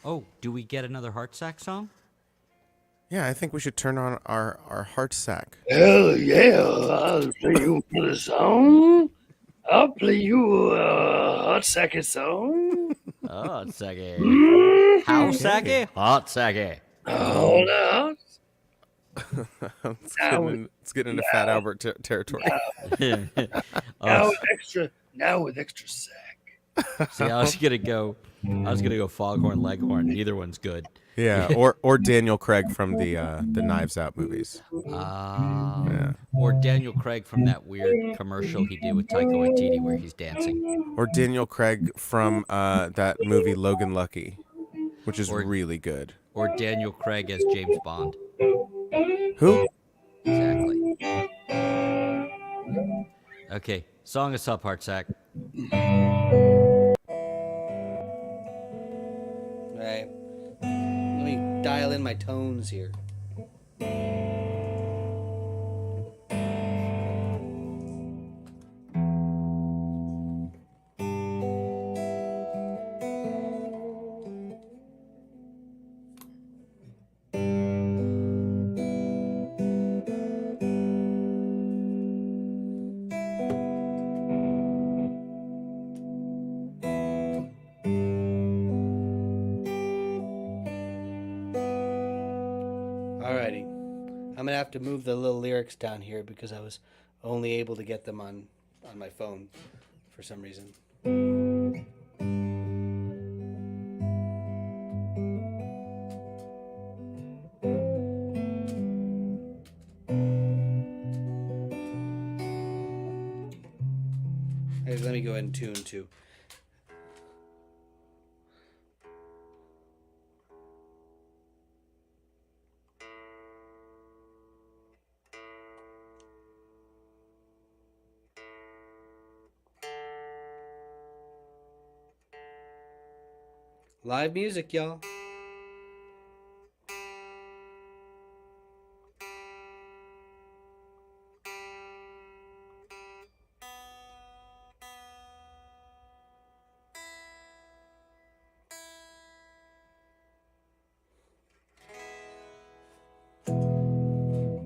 Oh, do we get another Heart Sack song? Yeah, I think we should turn on our heart sack. Hell yeah, I'll play you the song. I'll play you a hot second song. Hot Sacky. How Sacky? Hot Sacky. Hold on. Let's get into Fat Albert territory. Now with extra sack. See, I was gonna go Foghorn Leghorn. Neither one's good. Yeah, or Daniel Craig from the Knives Out movies. Yeah. Or Daniel Craig from that weird commercial he did with Taika Waititi where he's dancing. Or Daniel Craig from that movie Logan Lucky, which is really good. Or Daniel Craig as James Bond. Who? Exactly. Okay, song us up, Heart Sack. Right. Let me dial in my tones here. Alrighty. I'm gonna have to move the little lyrics down here because I was only able to get them on my phone for some reason. Hey, let me go ahead and tune too. Live music, y'all.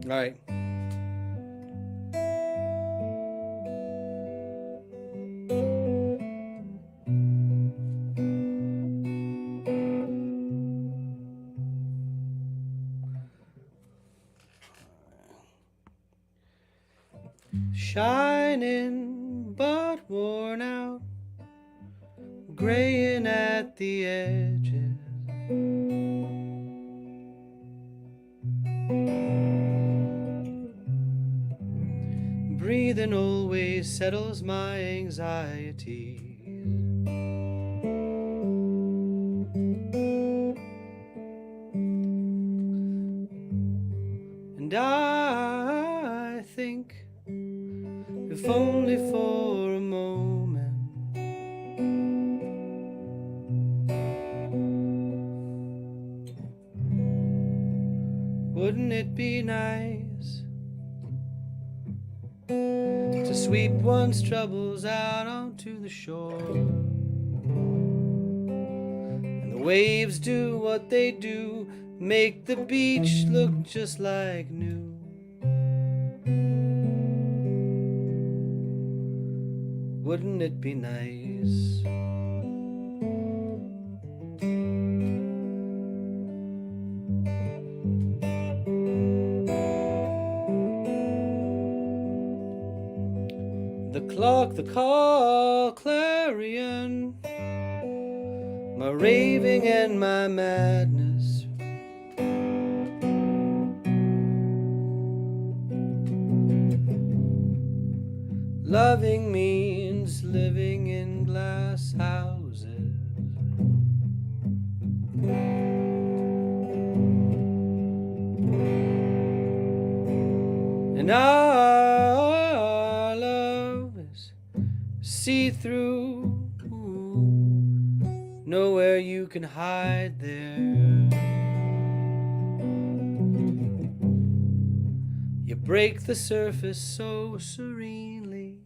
All right. Shining but worn out, graying at the edges. Breathing always settles my anxieties. And I think, if only for a moment, wouldn't it be nice to sweep one's troubles out onto the shore? And the waves do what they do, make the beach look just like new. Wouldn't it be nice? The clock, the call, clarion, my raving and my madness. Loving means living in glass houses. And our love is see-through, nowhere you can hide there. You break the surface so serenely,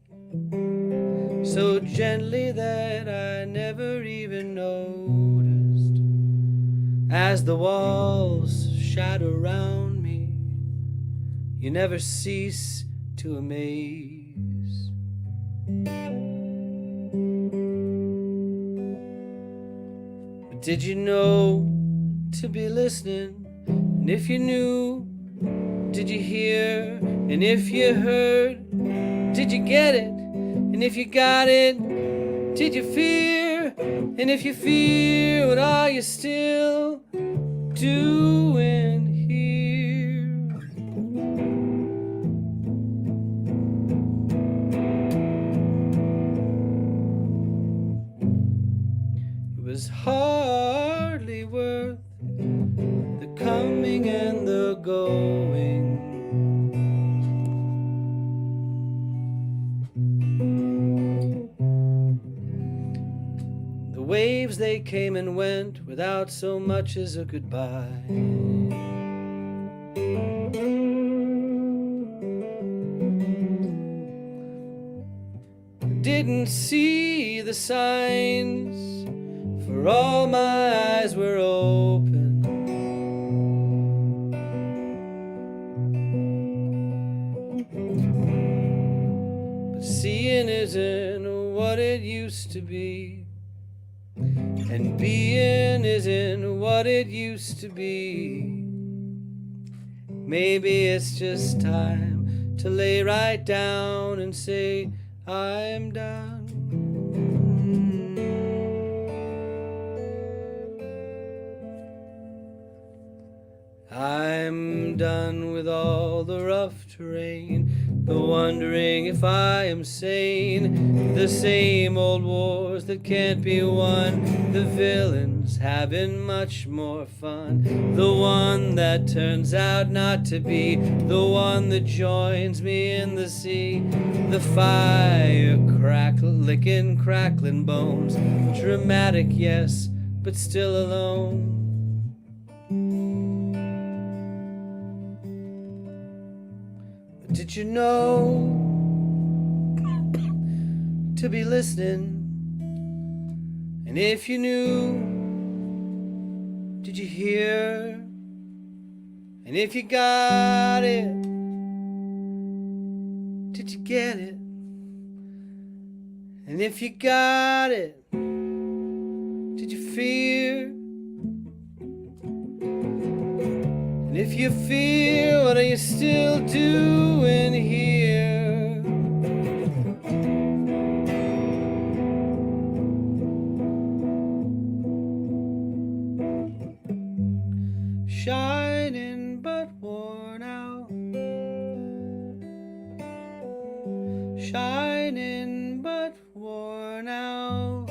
so gently that I never even noticed. As the walls shadow round me, you never cease to amaze. But did you know to be listening? And if you knew, did you hear? And if you heard, did you get it? And if you got it, did you fear? And if you fear, what are you still doing here? It was hardly worth the coming and the going. The waves, they came and went without so much as a goodbye. Didn't see the signs, for all my eyes were open. But seeing isn't what it used to be, and being isn't what it used to be. Maybe it's just time to lay right down and say, I'm done. I'm done with all the rough terrain, the wondering if I am sane, the same old wars that can't be won, the villains having much more fun, the one that turns out not to be, the one that joins me in the sea, the fire licking, crackling bones, dramatic, yes, but still alone. Did you know to be listening? And if you knew, did you hear? And if you got it, did you get it? And if you got it, did you fear? And if you fear, what are you still doing here? Shining but worn out. Shining but worn out.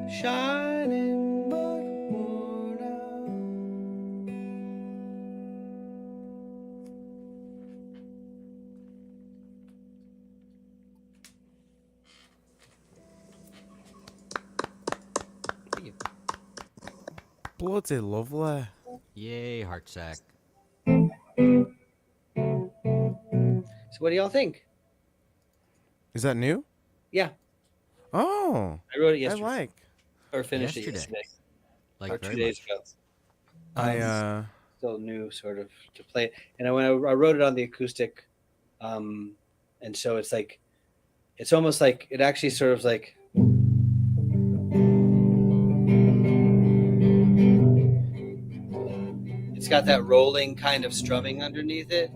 Shining but worn out. Thank you. Bloody lovely. Yay, Heartsack. So what do y'all think? Is that new? Yeah, Oh, I wrote it I yesterday. like. Or finished it Yesterday. yesterday. Like Or very 2 days much. ago. I Still new, sort of, to play it. And I wrote it on the acoustic, and so it's like, it's almost like it actually sort of like. It's got that rolling kind of strumming underneath it.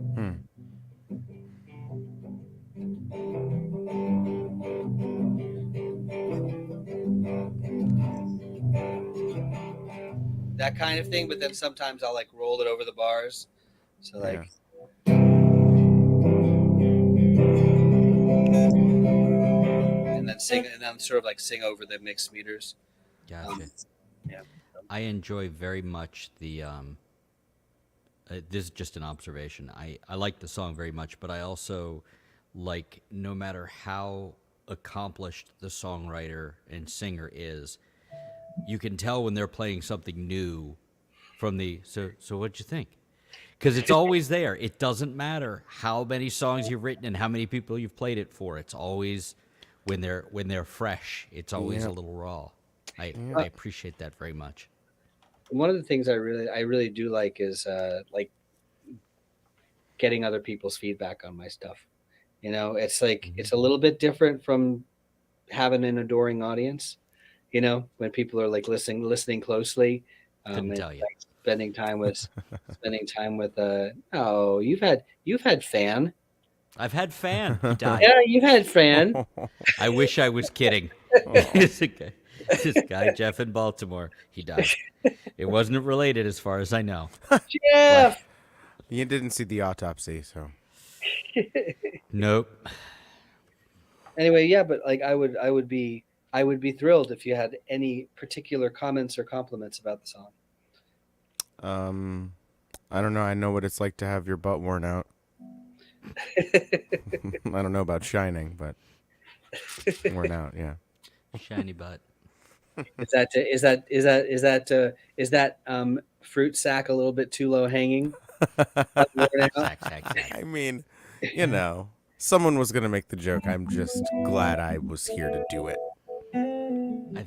That kind of thing, but then sometimes I'll like roll it over the bars. So like, and then sing, and then sort of like sing over the mixed meters. Gotcha. Yeah. I enjoy very much the. This is just an observation. I like the song very much, but I also like, no matter how accomplished the songwriter and singer is, you can tell when they're playing something new from the. So what'd you think? Because it's always there. It doesn't matter how many songs you've written and how many people you've played it for. It's always when they're fresh. It's always a little raw. I appreciate that very much. One of the things I really do like is like getting other people's feedback on my stuff. You know, it's like it's a little bit different from having an adoring audience. You know, when people are like listening closely, Couldn't and tell you. like spending time with oh, you've had fan. I've had Fan. He died. Yeah, you've had fan. I wish I was kidding. This guy, Jeff in Baltimore, he died. It wasn't related as far as I know. Jeff. you didn't see the autopsy, so Nope. Anyway, yeah, but like I would be thrilled if you had any particular comments or compliments about the song. I don't know. I know what it's like to have your butt worn out. I don't know about shining, but worn out, yeah. Shiny butt. Is that fruit sack a little bit too low hanging? Sack. I mean, you know, someone was gonna make the joke. I'm just glad I was here to do it, I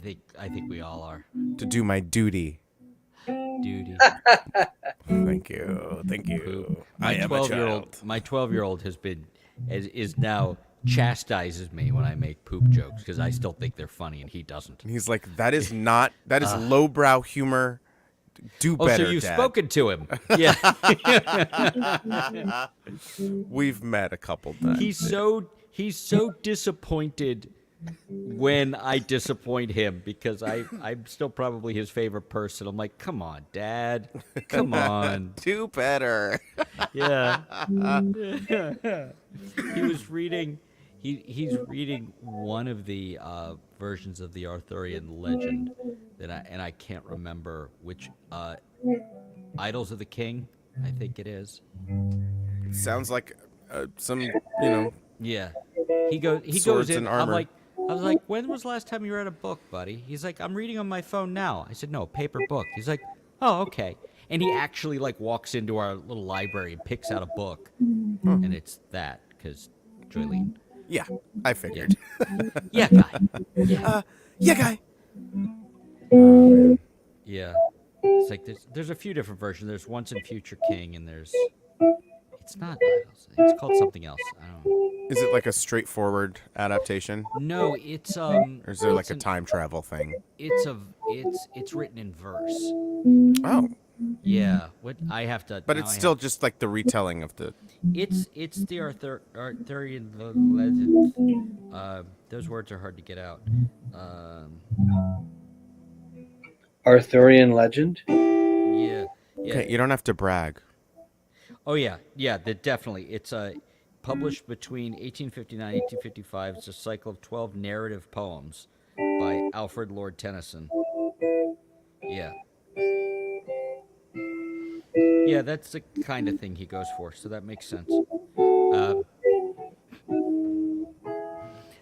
think we all are. to do my duty. Duty. Thank you. I am a child. My 12-year-old is now chastises me when I make poop jokes because I still think they're funny and he doesn't. And he's like, that is lowbrow humor. Do Oh, better, so you've Dad. spoken to him? Yeah. We've met a couple times. He's so disappointed when I disappoint him because I'm still probably his favorite person. I'm like, come on, Dad, come on. Do better. Yeah. He was reading. He's reading one of the versions of the Arthurian legend that I can't remember which Idols of the King, I think it is. Sounds like some, you know, Yeah. He goes swords and in. I'm armor. like, I was like, when was the last time you read a book, buddy? He's like, I'm reading on my phone now. I said, no, paper book. He's like, oh, okay. And he actually like walks into our little library and picks out a book, and it's that because Joylene. Yeah, I figured. Yeah, guy. Yeah, Yeah, guy. yeah. It's like there's a few different versions. There's Once and Future King, and there's it's not Idols. It's called something else. I don't know. Is it like a straightforward adaptation, No, it's or is there like it's a an, time travel thing? it's written in verse. Oh, Yeah, what I have to. but now it's I still have- just like the retelling of the. It's the Arthurian legend. Those words are hard to get out. Um, Arthurian legend. yeah, yeah. Okay, you don't have to brag. Oh yeah, yeah. Definitely. It's published between 1859 and 1855. It's a cycle of 12 narrative poems by Alfred Lord Tennyson. Yeah. Yeah, that's the kind of thing he goes for, so that makes sense.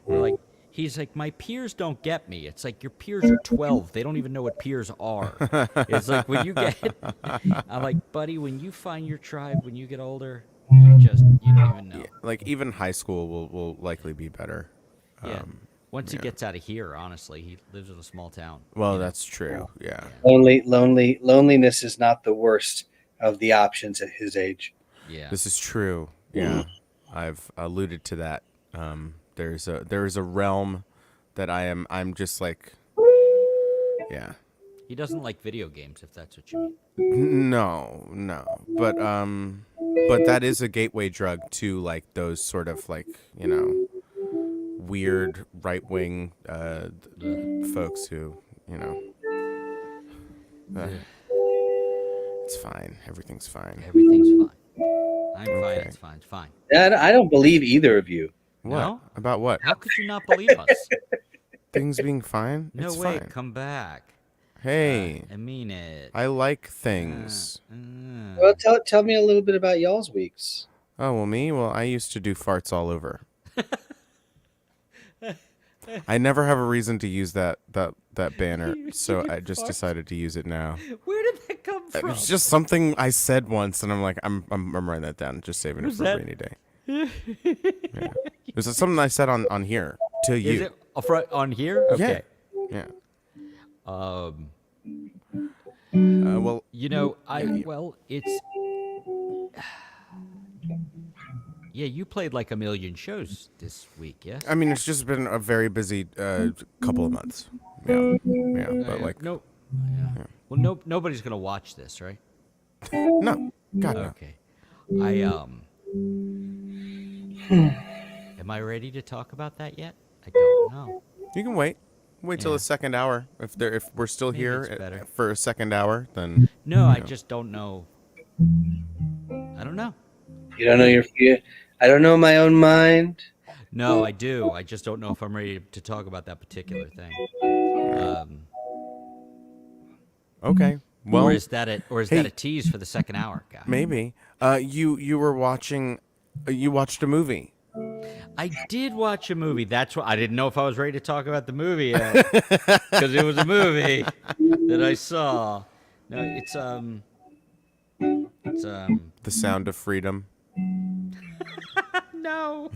We're like, he's like, my peers don't get me. It's like your peers are 12. They don't even know what peers are. It's like when you get, I'm like, buddy, when you find your tribe, when you get older, you don't even know. Yeah, like even high school will likely be better. Yeah. Once he gets out of here, honestly, he lives in a small town. Well, that's true. Yeah. Loneliness is not the worst of the options at his age. Yeah. This is true. Yeah, I've alluded to that. There is a realm that I'm just like, yeah, He doesn't like video games, if that's what you mean. no, but that is a gateway drug to like those sort of like, you know, weird right wing folks who, you know, it's fine, everything's fine. Everything's fine. I'm fine. Okay. It's fine. It's fine. I don't believe either of you. What No? about what? How could you not believe us? Things being fine? No It's way. fine. Come back. Hey, I mean it. I like things. Well, tell me a little bit about y'all's weeks. Oh, well, me? Well, I used to do farts all over. I never have a reason to use that banner, so I just decided to use it now. Where did that come It from? was just something I said once, and I'm like, I'm writing that down, just saving it for a rainy day. Yeah. It was something I said on here to you. Is it on here? Okay. Yeah. Um, Well, you know, it's. Yeah, you played like a million shows this week, yes? I mean, it's just been a very busy couple of months. Yeah. Yeah. But like, Nope. Yeah. Well, nobody's gonna watch this, right? no. God, no. Okay. Am I ready to talk about that yet? I don't know. You can wait. Wait till Yeah. the second hour. If we're still Maybe here it's better. for a second hour, then No, I just don't know. I don't know. You don't know your fear. I don't know my own mind. No, I do. I just don't know if I'm ready to talk about that particular thing. okay. Well, Or is that hey. a tease for the second hour, guy? maybe. You were watching. You watched a movie. I did watch a movie. That's why I didn't know if I was ready to talk about the movie yet, because it was a movie that I saw. No, it's The Sound of Freedom. no,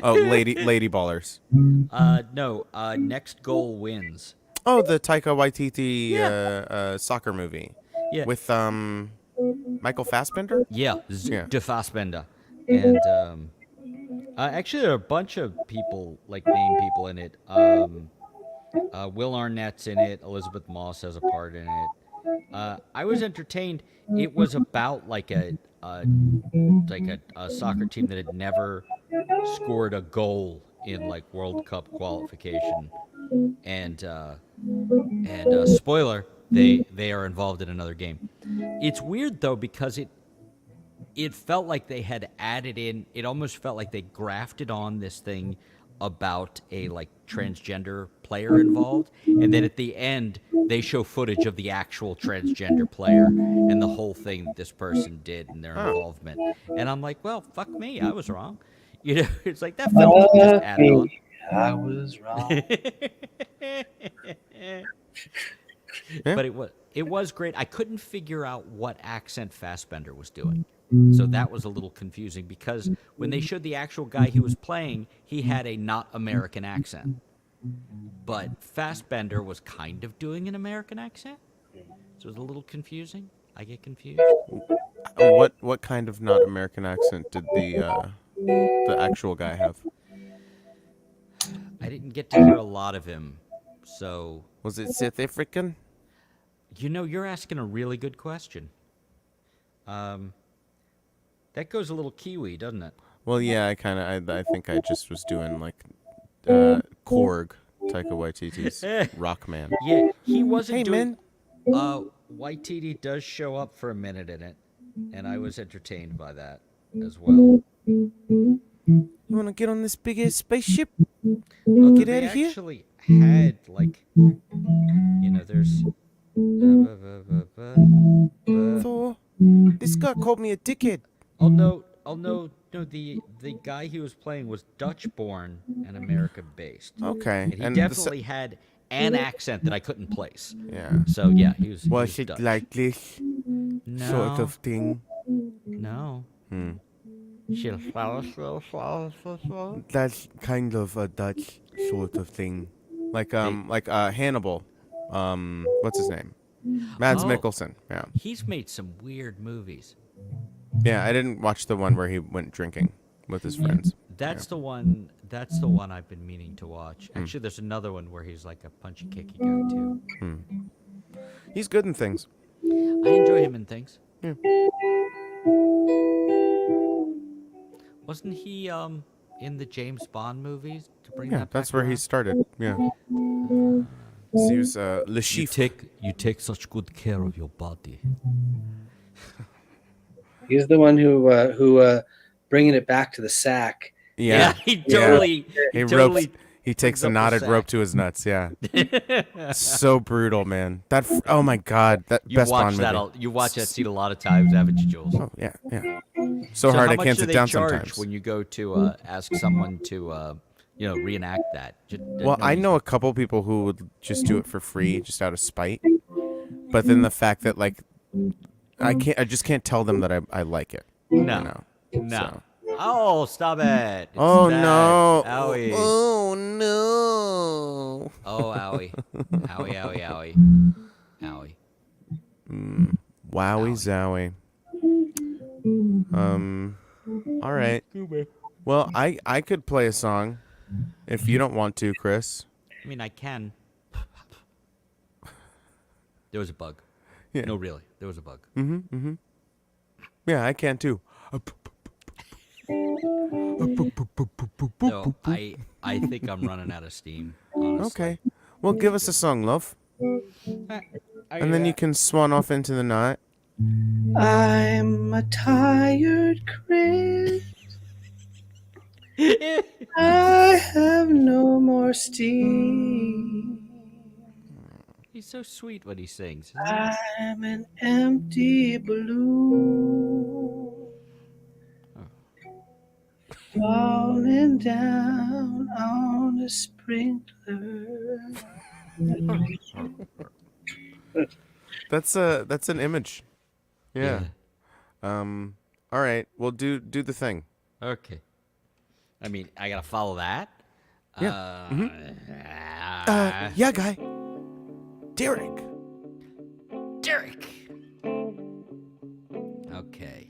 Oh, Lady Ballers. no. Next Goal Wins. Oh, the Taika Waititi soccer movie. Yeah. With Michael Fassbender. Yeah, Yeah. De Fassbender. And actually, there are a bunch of people, like named people in it. Will Arnett's in it. Elizabeth Moss has a part in it. I was entertained. It was about like a soccer team that had never scored a goal in like World Cup qualification, and spoiler, they are involved in another game. It's weird though because it felt like they had added in. It almost felt like they grafted on this thing about a like transgender player involved, and then at the end they show footage of the actual transgender player and the whole thing that this person did and their involvement. And I'm like, well, fuck me, I was wrong. You know, it's like that felt just added on. I was wrong. Yeah. But it was great. I couldn't figure out what accent Fassbender was doing. So that was a little confusing because when they showed the actual guy he was playing, he had a not American accent. But Fassbender was kind of doing an American accent. So it was a little confusing. I get confused. What kind of not American accent did the actual guy have? I didn't get to hear a lot of him. So, Was it South African? you know, you're asking a really good question. That goes a little Kiwi, doesn't it? Well, yeah, I think I just was doing like Korg, Taika Waititi's Rockman. Yeah, he wasn't Hey, doing. man. Waititi does show up for a minute in it, and I was entertained by that as well. You wanna get on this big ass spaceship? Well, Get they outta here. actually had like, you know, there's. Thor, this guy called me a dickhead. Oh no! Oh no! No, the guy he was playing was Dutch-born and America-based. Okay, And he and definitely had an accent that I couldn't place. yeah. So yeah, he was. Was he it was Dutch. like this No, sort of thing? no. Hmm. Well, That's kind of a Dutch sort of thing, like Hannibal. What's his name? Mads Oh. Mikkelsen. Yeah. he's made some weird movies. Yeah, I didn't watch the one where he went drinking with his friends. That's the one. That's the one I've been meaning to watch. Actually, there's another one where he's like a punchy kicky guy too. He's good in things. I enjoy him in things. Yeah. Wasn't he in the James Bond movies to bring Yeah, that back that's where he around? started. Yeah. So he was Le You Chiffre. take such good care of your body. He's the one who bringing it back to the sack. Yeah. he totally. He totally ropes. He takes brings a up the knotted rope sack. to his nuts. Yeah. So brutal, man. Oh my God, that You best watch Bond that. movie. You watch that scene a lot of times, haven't you, Jules? Oh yeah, yeah. So So hard how I much can't do sit they down charge sometimes. when you go to ask someone to reenact that? Well, I know a couple people who would just do it for free, just out of spite. But then the fact that like I just can't tell them that I like it. No, You know? no. So. Oh, stop it! It's Oh bad. no! Owie! Oh no! Oh, owie! Owie! Owie! Owie! Wowie zowie. All right. Well, I could play a song if you don't want to, Chris. I mean, I can. There was a bug. Yeah. No, really, there was a bug. Yeah, I can too. No, I think I'm running out of steam. Honestly. Okay. Well, give us a song, love, and then you can swan off into the night. I'm a tired Chris. I have no more steam. He's so sweet when he sings. I'm an empty balloon falling down on a sprinkler. That's an image. Yeah. All right. Well, do the thing. Okay. I mean, I gotta follow that. Yeah. Yeah, guy. Derek. Derek. Okay.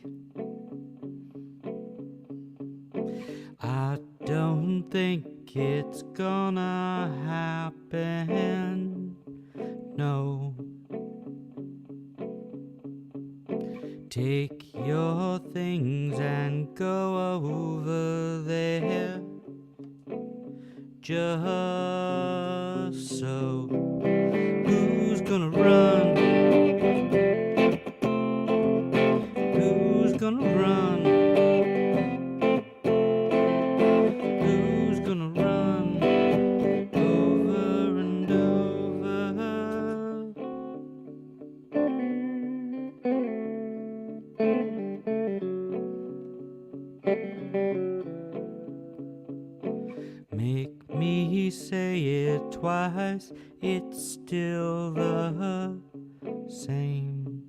I don't think it's gonna happen. No. Take your things and go over there. just so. Who's gonna run? Who's gonna run? Who's gonna run over and over? Make me say it twice, it's still the same.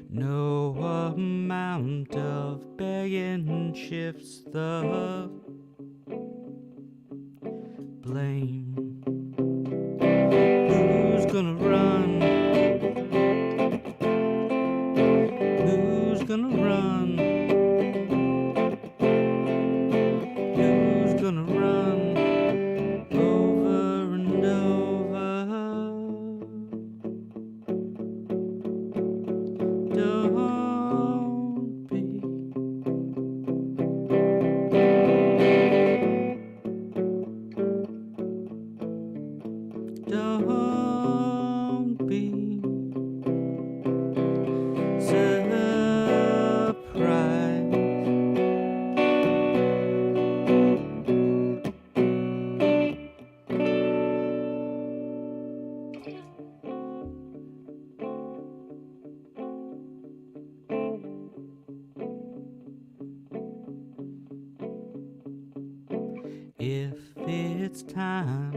No amount of begging shifts the blame. Who's gonna run? Who's gonna run? Who's gonna run over and over? Don't be. Don't be surprised. If it's time,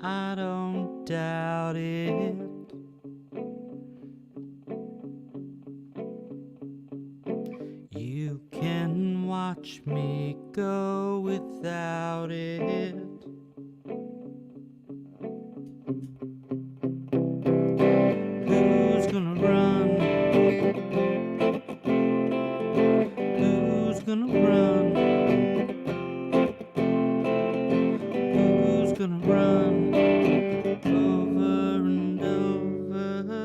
I don't doubt it. You can watch me go without it. Who's gonna run? Who's gonna run? Who's gonna run over and over?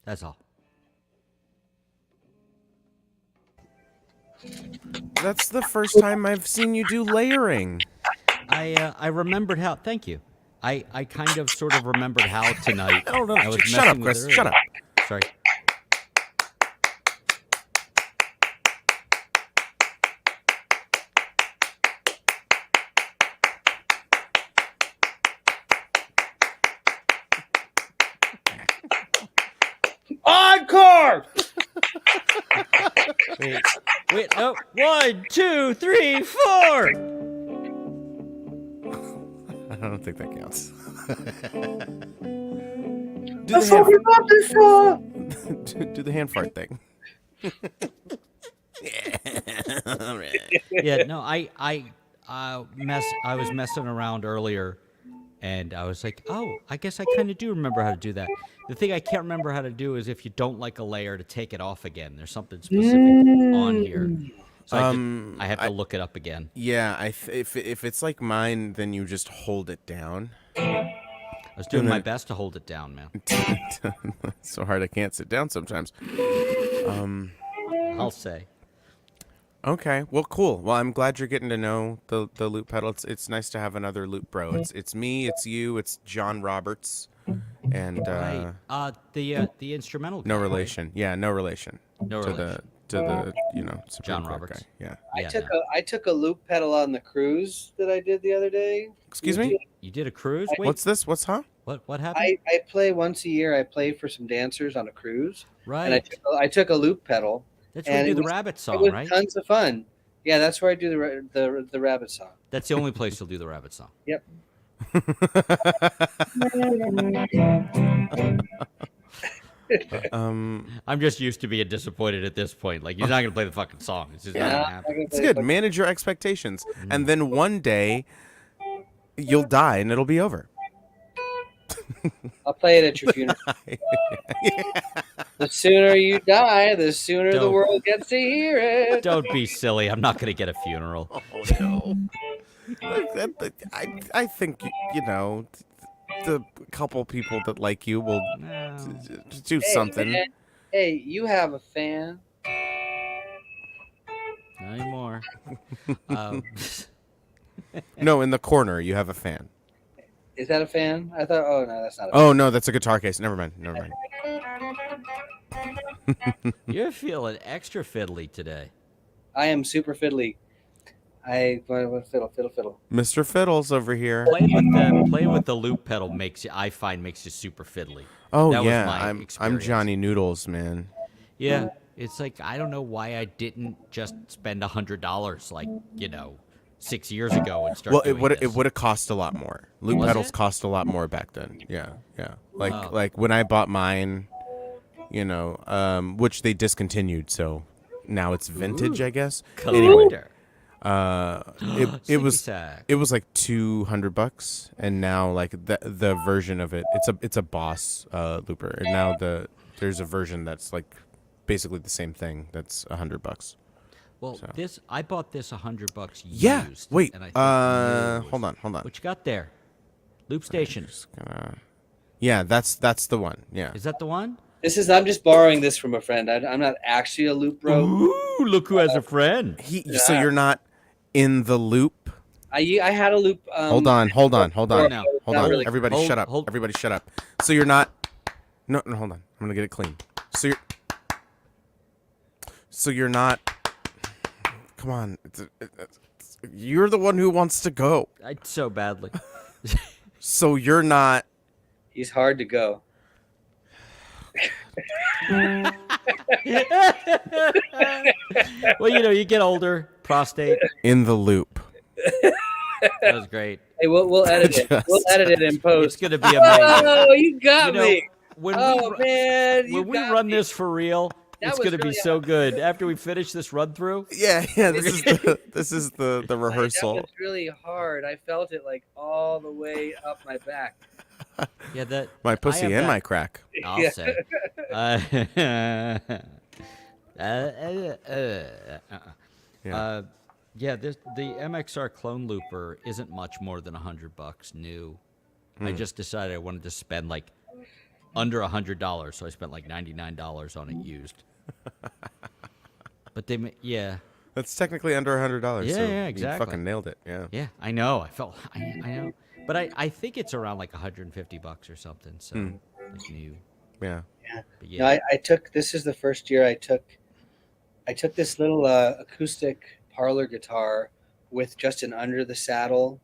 That's all. That's the first time I've seen you do layering. I remembered how. Thank you. I kind of sort of remembered how tonight. Oh, no, I was shut up, messing with Chris. it Shut up. earlier. Sorry. Encore! Wait, no. 1, 2, 3, 4. I don't think that counts. That's what we got this for. Do the hand fart thing. Yeah, no, I was messing around earlier, and I was like, oh, I guess I kind of do remember how to do that. The thing I can't remember how to do is if you don't like a layer to take it off again. There's something specific on here, so I have to look it up again. Yeah, if it's like mine, then you just hold it down. I was doing my best to hold it down, man. It's so hard I can't sit down sometimes. I'll say. Okay, well, cool. Well, I'm glad you're getting to know the loop pedal. It's nice to have another loop bro. It's me, it's you, it's John Roberts, and Right. The instrumental guy, no right? relation. Yeah, no relation. No to relation. the Supreme John Court Roberts. guy. Yeah. Yeah, I took a loop pedal on the cruise that I did the other day. Excuse me. You did a cruise? Wait, What's this? What's huh? What happened? I play once a year. I play for some dancers on a cruise, and Right. I took a loop pedal, That's where you and do it the was rabbit it song, was right? tons of fun. Yeah, that's where I do the rabbit song. That's the only place you'll do the rabbit song. Yep. I'm just used to being disappointed at this point. Like, he's not going to play the fucking song. It's just not Yeah, going to I'm happen. gonna It's play good. fucking- Manage your expectations, and then one day you'll die, and it'll be over. I'll play it at your funeral. The sooner you die, the sooner the Don't. world gets to hear it. Don't be silly. I'm not going to get a funeral. Oh no! I think you know the couple people that like you will No. do Hey, something. man. Hey, you have a fan. Not anymore. Um, No, in the corner you have a fan. Is that a fan? I thought. Oh no, that's not a. Oh no, that's a guitar case. Never mind. Never mind. you're feeling extra fiddly today. I am super fiddly. I fiddle. Mr. Fiddles over here. Playing with the loop pedal makes you super fiddly. Oh That was yeah, my I'm experience. Johnny Noodles, man. Yeah, it's like I don't know why I didn't just spend $100 like 6 years ago and start. Well, doing it this. would have cost a lot more. Loop Was pedals it? cost a lot more back then. Yeah. Like Oh. like when I bought mine, which they discontinued, so now it's vintage, I guess. Anyway, Collector. it was Sack. it was like $200, and now like the version of it, it's a Boss looper, and now there's a version that's like basically the same thing that's $100. Well, I bought this $100 used. Yeah. Wait. And I think new Hold was- on. What you got there? Loop station. Yeah, that's the one. Yeah. Is that the one? This is. I'm just borrowing this from a friend. I'm not actually a loop bro. Ooh, look who has a friend. So you're not in the loop. I had a loop. Hold on. No. Hold Not on. really. Everybody Hold- shut up. hold- Everybody shut up. So you're not. No, hold on. I'm gonna get it clean. So you're not. Come on. You're the one who wants to go. I so badly. So you're not. He's hard to go. Well, you get older, prostate. In the loop. That was great. Hey, we'll edit it. We'll edit it in It's post. gonna be amazing. Oh, you got me. When Oh man, you when we got run me. this for real, That it's was gonna be really so good. After we finish this run through, Yeah. This is the That rehearsal. was really hard. I felt it like all the way up my back. yeah, that My I pussy have and that- my crack. I'll Yeah. say. Yeah. Yeah, the MXR clone looper isn't much more than $100 new. I just decided I wanted to spend like under $100, so I spent like $99 on it used. But yeah, That's technically under $100. Yeah, so yeah, You exactly. fucking nailed it. Yeah. yeah, I know. I know, but I think it's around like $150 or something. So like new. Yeah. But No, I took. This is the first year I took this little acoustic parlor guitar with just an under the saddle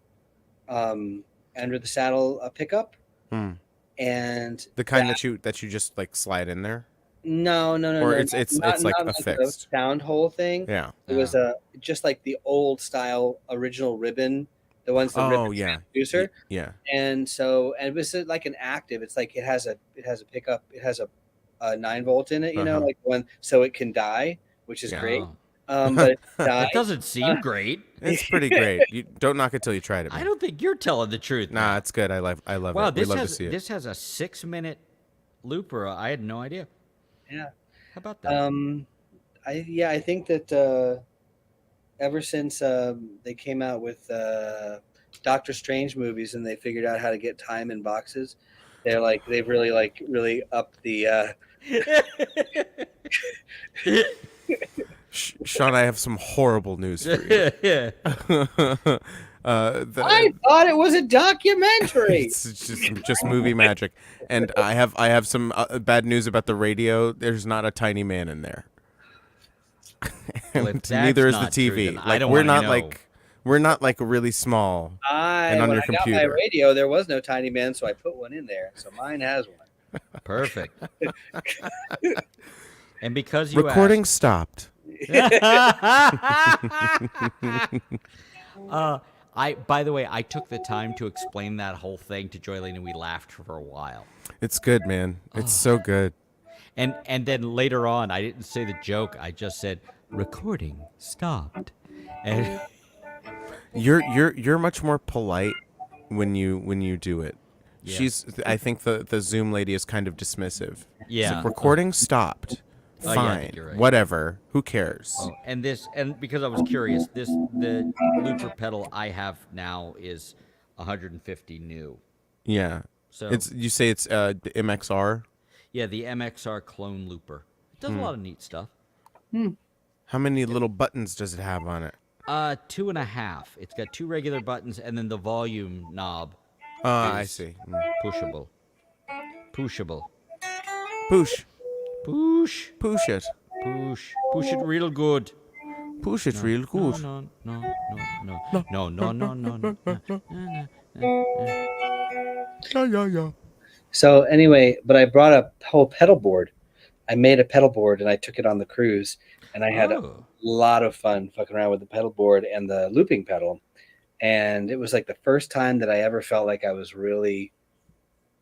pickup, and The kind that you just like slide in there. no, Or no, it's like not affixed. the sound hole thing. Yeah. It was just like the old style original ribbon, the ones that Oh ribbon yeah. producer. Yeah. And it was like an active. It's like it has a pickup. It has a 9-volt in it, like one, so it can die, which is Yeah. great. Oh, But it that died. doesn't seem great. It's pretty great. You don't knock it till you tried it. I Man. don't think you're telling the truth. Nah, man. it's good. I love Wow, it. We this love has to see it. this has a 6-minute looper. I had no idea. Yeah. How about that? I think that ever since they came out with Doctor Strange movies and they figured out how to get time in boxes, they've really upped the. Sean, I have some horrible news for you. Yeah. I thought it was a documentary. It's just movie magic, and I have some bad news about the radio. There's not a tiny man in there, Well, and if neither is that's the not true, TV. then I don't we're wanna not know. We're not like really small and on When your I got my computer. radio, there was no Tiny Man, so I put one in there. So mine has one. Perfect. And because you Recording asked, stopped. by the way, I took the time to explain that whole thing to Joylene, and we laughed for a while. It's good, man. It's so good. And then later on, I didn't say the joke. I just said recording stopped, and You're much more polite when you do it. Yeah. I think the Zoom lady is kind of dismissive. It's Yeah. like recording stopped. Oh, yeah, I Fine. think you're right. Whatever. Who cares? oh, and because I was curious, the looper pedal I have now is 150 new. Yeah. So You say it's the MXR? yeah, the MXR clone looper. It does a lot of neat stuff. How many little buttons does it have on it? 2.5. It's got 2 regular buttons and then the volume knob. I is see. Pushable. Push. Push. Push it. Push it real good. Push it real good. No. Yeah. So anyway, but I brought a whole pedal board. I made a pedal board and I took it on the cruise, and I had a Oh. lot of fun fucking around with the pedal board and the looping pedal. And it was like the first time that I ever felt like I was really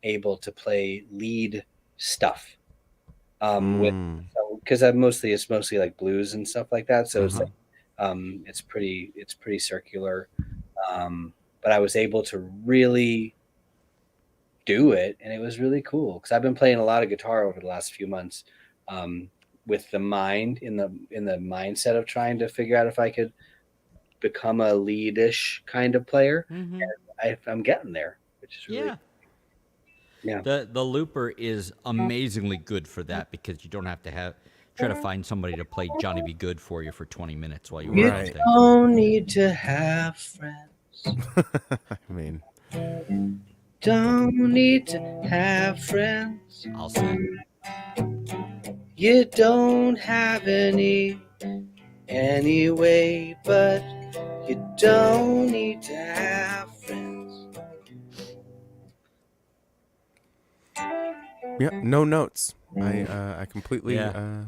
able to play lead stuff. With because it's mostly like blues and stuff like that. So it's like it's pretty circular. But I was able to really do it, and it was really cool because I've been playing a lot of guitar over the last few months, with the mind in the mindset of trying to figure out if I could become a leadish kind of player. Mm-hmm. And I'm getting there, which is really Yeah. The looper is amazingly good for that because you don't have to try to find somebody to play Johnny Be Good for you for 20 minutes while you work on Right. things. don't need to have friends. I mean, Don't need to have friends. I'll say. You don't have any anyway, but you don't need to have friends. yeah, no notes. I completely Yeah.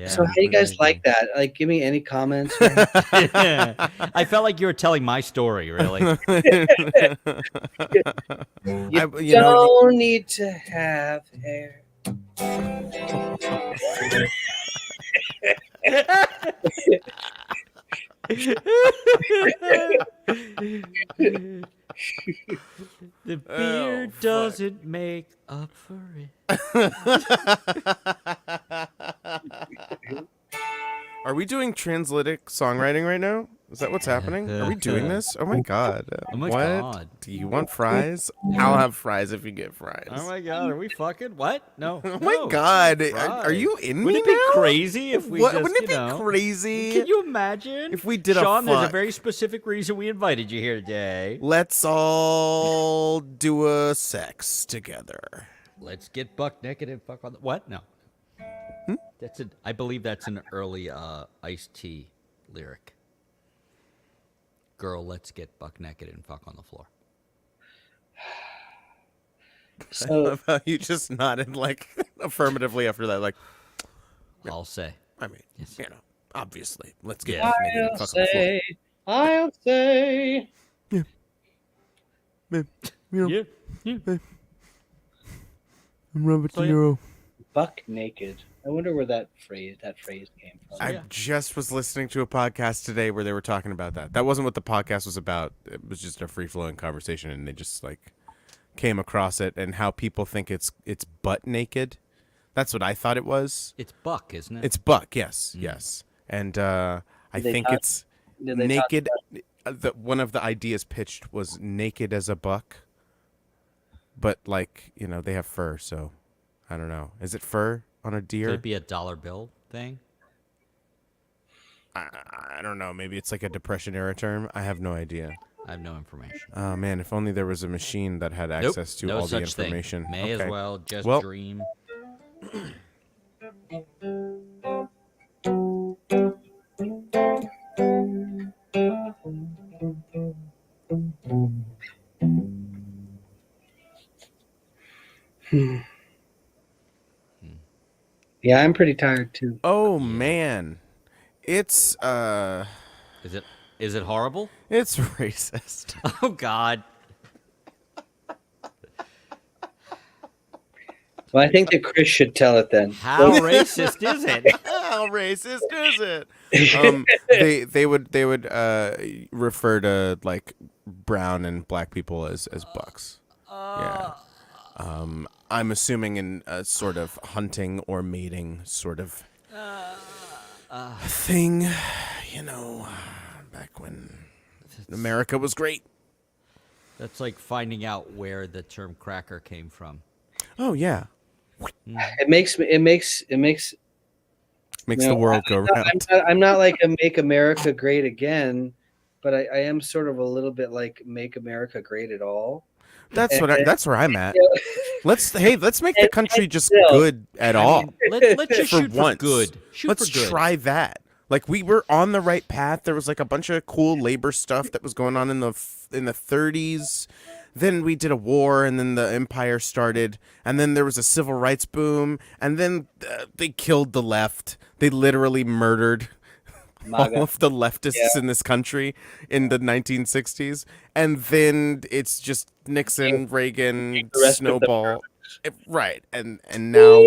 So how do you guys completely like that? Like, give me any comments. I felt like you were telling my story, really. You don't need to have hair. The beard doesn't make up for it. Are we doing translytic songwriting right now? Is that what's happening? Are we doing this? Oh my god. Oh my what? God. Do you want fries? I'll have fries if you get fries. Oh my God, are we fucking? What? No. Oh my god. Are Fries. you in Wouldn't me it be now? crazy if we What? just, Wouldn't it you be know, crazy? Can you imagine? If we did Sean, a there's a fuck. very specific reason we invited you here today. Let's all do a sex together. Let's get buck naked and fuck on the what? No. I believe that's an early Ice-T lyric. Girl, let's get buck naked and fuck on the floor. I So love how you just nodded like affirmatively after that. Like, I'll say. I mean, Yes. you know, obviously, let's get Yeah. naked and I'll fuck on the floor. say, I'll say. Yeah. Robert So, De Niro. Buck naked. I wonder where that phrase came from. I Yeah. just was listening to a podcast today where they were talking about that. That wasn't what the podcast was about. It was just a free flowing conversation, and they just like came across it and how people think it's butt naked. That's what I thought it was. It's buck, isn't it? It's buck, yes, yes, and I Did they think talk- it's Did they talk naked. One of the ideas pitched was naked as a buck, but like they have fur, so I don't know. Is it fur on a Could deer? it be a dollar bill thing? I don't know. Maybe it's like a Depression era term. I have no idea. I have no information. Oh man, if only there was a machine that had access to no all the such information. Thing. May Okay. as well just Well- dream. Yeah, I'm pretty tired too. Oh Yeah. man, it's Is it horrible? it's racist. Oh God. Well, I think that Chris should tell it then. How racist is it? How racist is it? They would refer to like brown and black people as bucks. Yeah. I'm assuming in a sort of hunting or mating sort of thing, you know, back when America was great. That's like finding out where the term cracker came from. Oh yeah, It makes makes you the know, world go round. I'm not like a Make America Great Again, but I am sort of a little bit like Make America Great at All. That's where I'm at. You know, Let's make the country just still, good at all. Let's just For shoot for once. good. Shoot Let's for good. try that. Like we were on the right path. There was like a bunch of cool labor stuff that was going on in the 30s. Then we did a war, and then the empire started, and then there was a civil rights boom, and then they killed the left. They literally murdered MAGA. all of the leftists in this country in the 1960s, and then it's just Nixon, Reagan, The rest of snowball, right? And now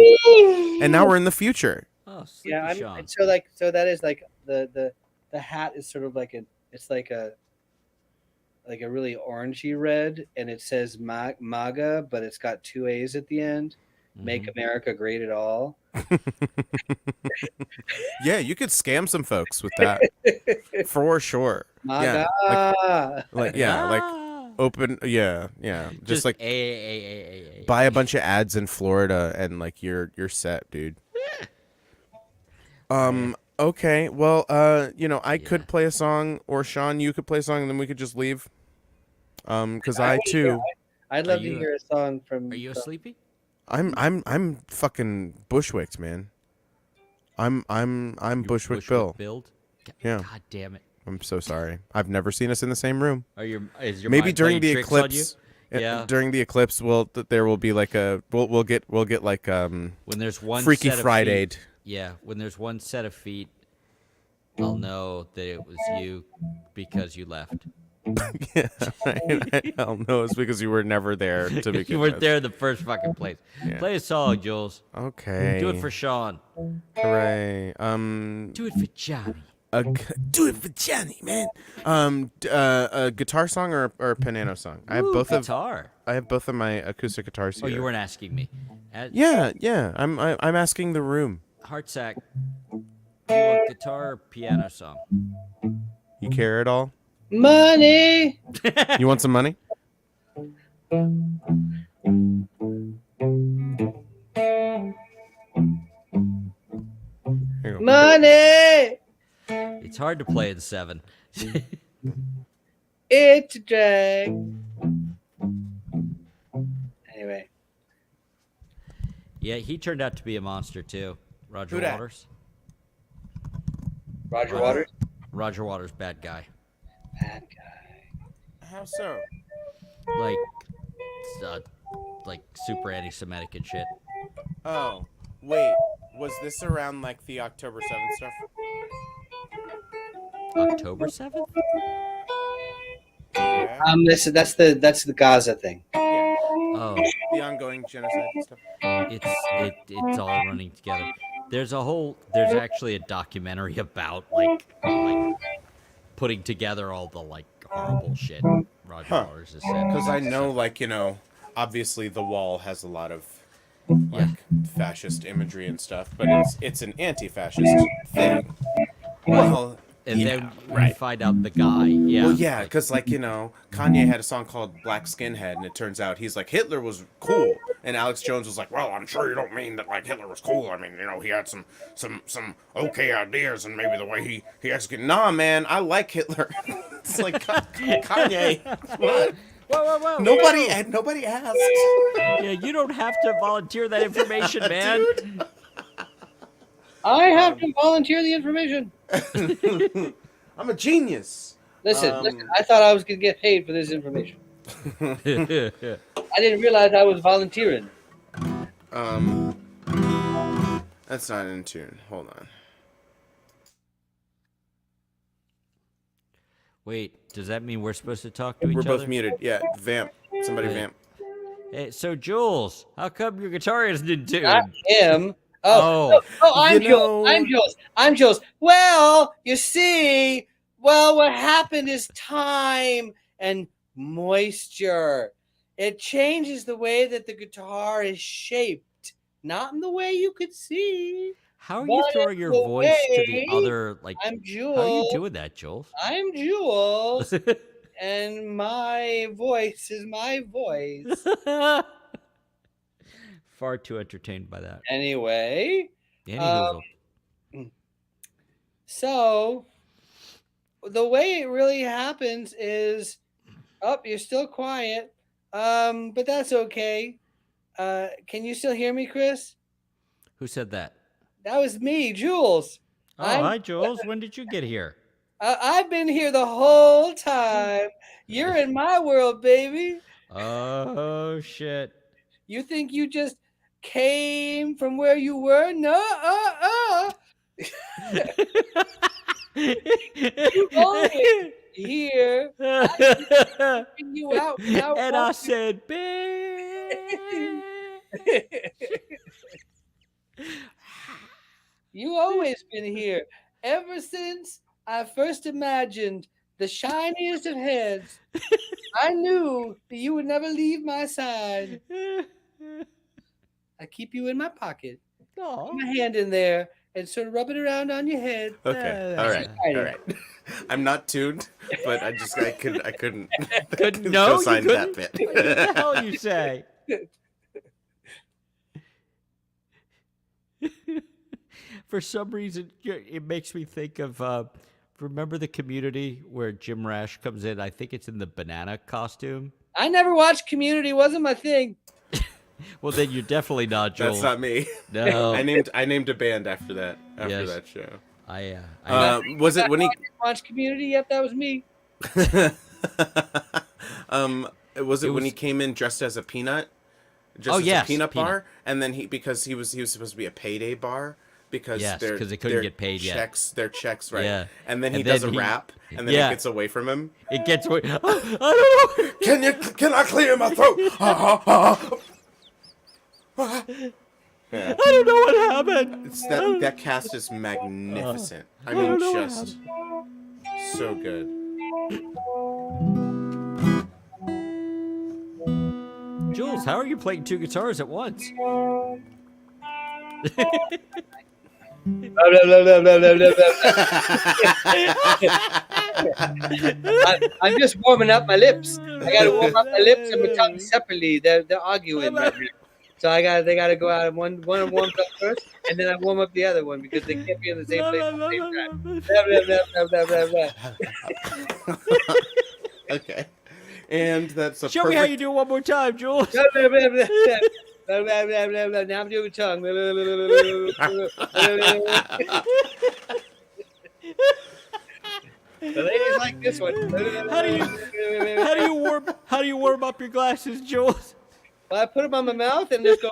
we're in the future. Oh, sleepy Yeah, Sean. so that is like the hat is sort of like it's like a really orangey red, and it says MAGA, but it's got two A's at the end. Make America Great at All. Yeah, you could scam some folks with that for sure. MAGA. Like open, just like a. buy a bunch of ads in Florida and like you're set, dude. Okay, well, I could play a song, or Sean, you could play a song, and then we could just leave. Because I too, I'd love Are to you- hear a song from. Are you sleepy? I'm fucking bushwicked, man. I'm Bushwick Bill. Build. Yeah. God damn it. I'm so sorry. I've never seen us in the same room. Is your Maybe mind during playing the tricks on you? eclipse. Yeah. During the eclipse, there will be like a we'll get like When there's one Freaky set of Friday. feet- yeah, when there's one set of feet, I'll know that it was you because you left. Yeah, I'll know it's because you were never there to begin You weren't with. there in the first fucking place. Yeah. Play a song, Jules. Okay. Do it for Sean. Hooray. Do it for Johnny. Do it for Johnny, man. A guitar song or a piano song? I have Ooh, both guitar. I have both of my acoustic guitars here. Oh, you weren't asking me. Yeah. I'm asking the room. Heartsack. Do you want guitar or piano song? You care at all? Money. You want some money? Here you go. Money. It's hard to play in 7. It's a drag. Anyway, Yeah, he turned out to be a monster too. Roger Who dat? Waters. Roger Waters. Roger Waters, bad guy. Bad guy. How so? Like, like super anti-Semitic and shit. Oh, wait. Was this around like the October 7th stuff? October 7th? Yeah. That's the Gaza thing. Oh, The ongoing genocide stuff. it's all running together. There's actually a documentary about like putting together all the like horrible shit Roger Waters has said. Because I know, like, obviously the wall has a lot of like fascist imagery and stuff, but it's an anti-fascist thing. Well, And yeah, then we right. find out the guy. Yeah. Well, yeah, because Kanye had a song called "Black Skinhead," and it turns out he's like Hitler was cool, and Alex Jones was like, "Well, I'm sure you don't mean that like Hitler was cool. I mean, he had some okay ideas, and maybe the way he executed." Nah, man, I like Hitler. It's like Kanye. What? Whoa. Nobody asked. Yeah, you don't have to volunteer that information, man. Dude. I have to volunteer the information. I'm a genius. Listen, I thought I was gonna get paid for this information. I didn't realize I was volunteering. Um, that's not in tune. Hold on. Wait, does that mean we're supposed to talk to We're each both other? muted. Yeah, vamp. Somebody Wait. vamp. Hey, so Jules, how come your guitar isn't in Not tune? him. Oh, I'm You Jules. I'm know, Jules. I'm Jules. Well, you see, what happened is time and moisture. It changes the way that the guitar is shaped, not in the way you could see, how are but you in throwing your the voice to the way. other? Like, I'm how are you Jules. doing that, Jules? I'm Jules, and my voice is my voice. Far too entertained by that. Anyway, Any um, hoozle. so the way it really happens is, you're still quiet, but that's okay. Can you still hear me, Chris? Who said that? That was me, Jules. Oh, I'm hi, Jules. When did you get here? I've been here the whole time. You're in my world, baby. Oh, shit. You think you just came from where you were? No, you always here. Taking you out without And I said, You always been here. Ever since I first imagined the shiniest of heads, I knew that you would never leave my side. I keep you in my pocket. Put my hand in there and sort of rub it around on your head. okay, all right, all right. I'm not tuned, but I couldn't No, you co-sign that couldn't. bit. What the hell you say? For some reason, it makes me think of. Remember the Community where Jim Rash comes in? I think it's in the banana costume. I never watched Community. Wasn't my thing. Well, then you're definitely not Jules. That's not me. No. I named a band after that show. Was it when he didn't watch Community? Yep, that was me. was it when he came in dressed as a peanut? Just as a peanut bar, and then because he was supposed to be a payday bar because they couldn't get paid checks, yet. Their checks, right? Yeah. And then he does a rap, and then it gets away from him. It gets away. I don't know. Can I clear my throat? I don't know what happened. That cast is magnificent. I mean, just so good. Jules, how are you playing two guitars at once? I'm just warming up my lips. I gotta warm up my lips and my tongue separately. They're arguing right now. So they gotta go out and one warms up first, and then I warm up the other one because they can't be in the same place at the same time. Okay. And that's a Show me how you do it one more time, Jules. Now I'm doing tongue. The ladies like this one. How do you warm up your glasses, Jules? Well, I put them on my mouth and just go.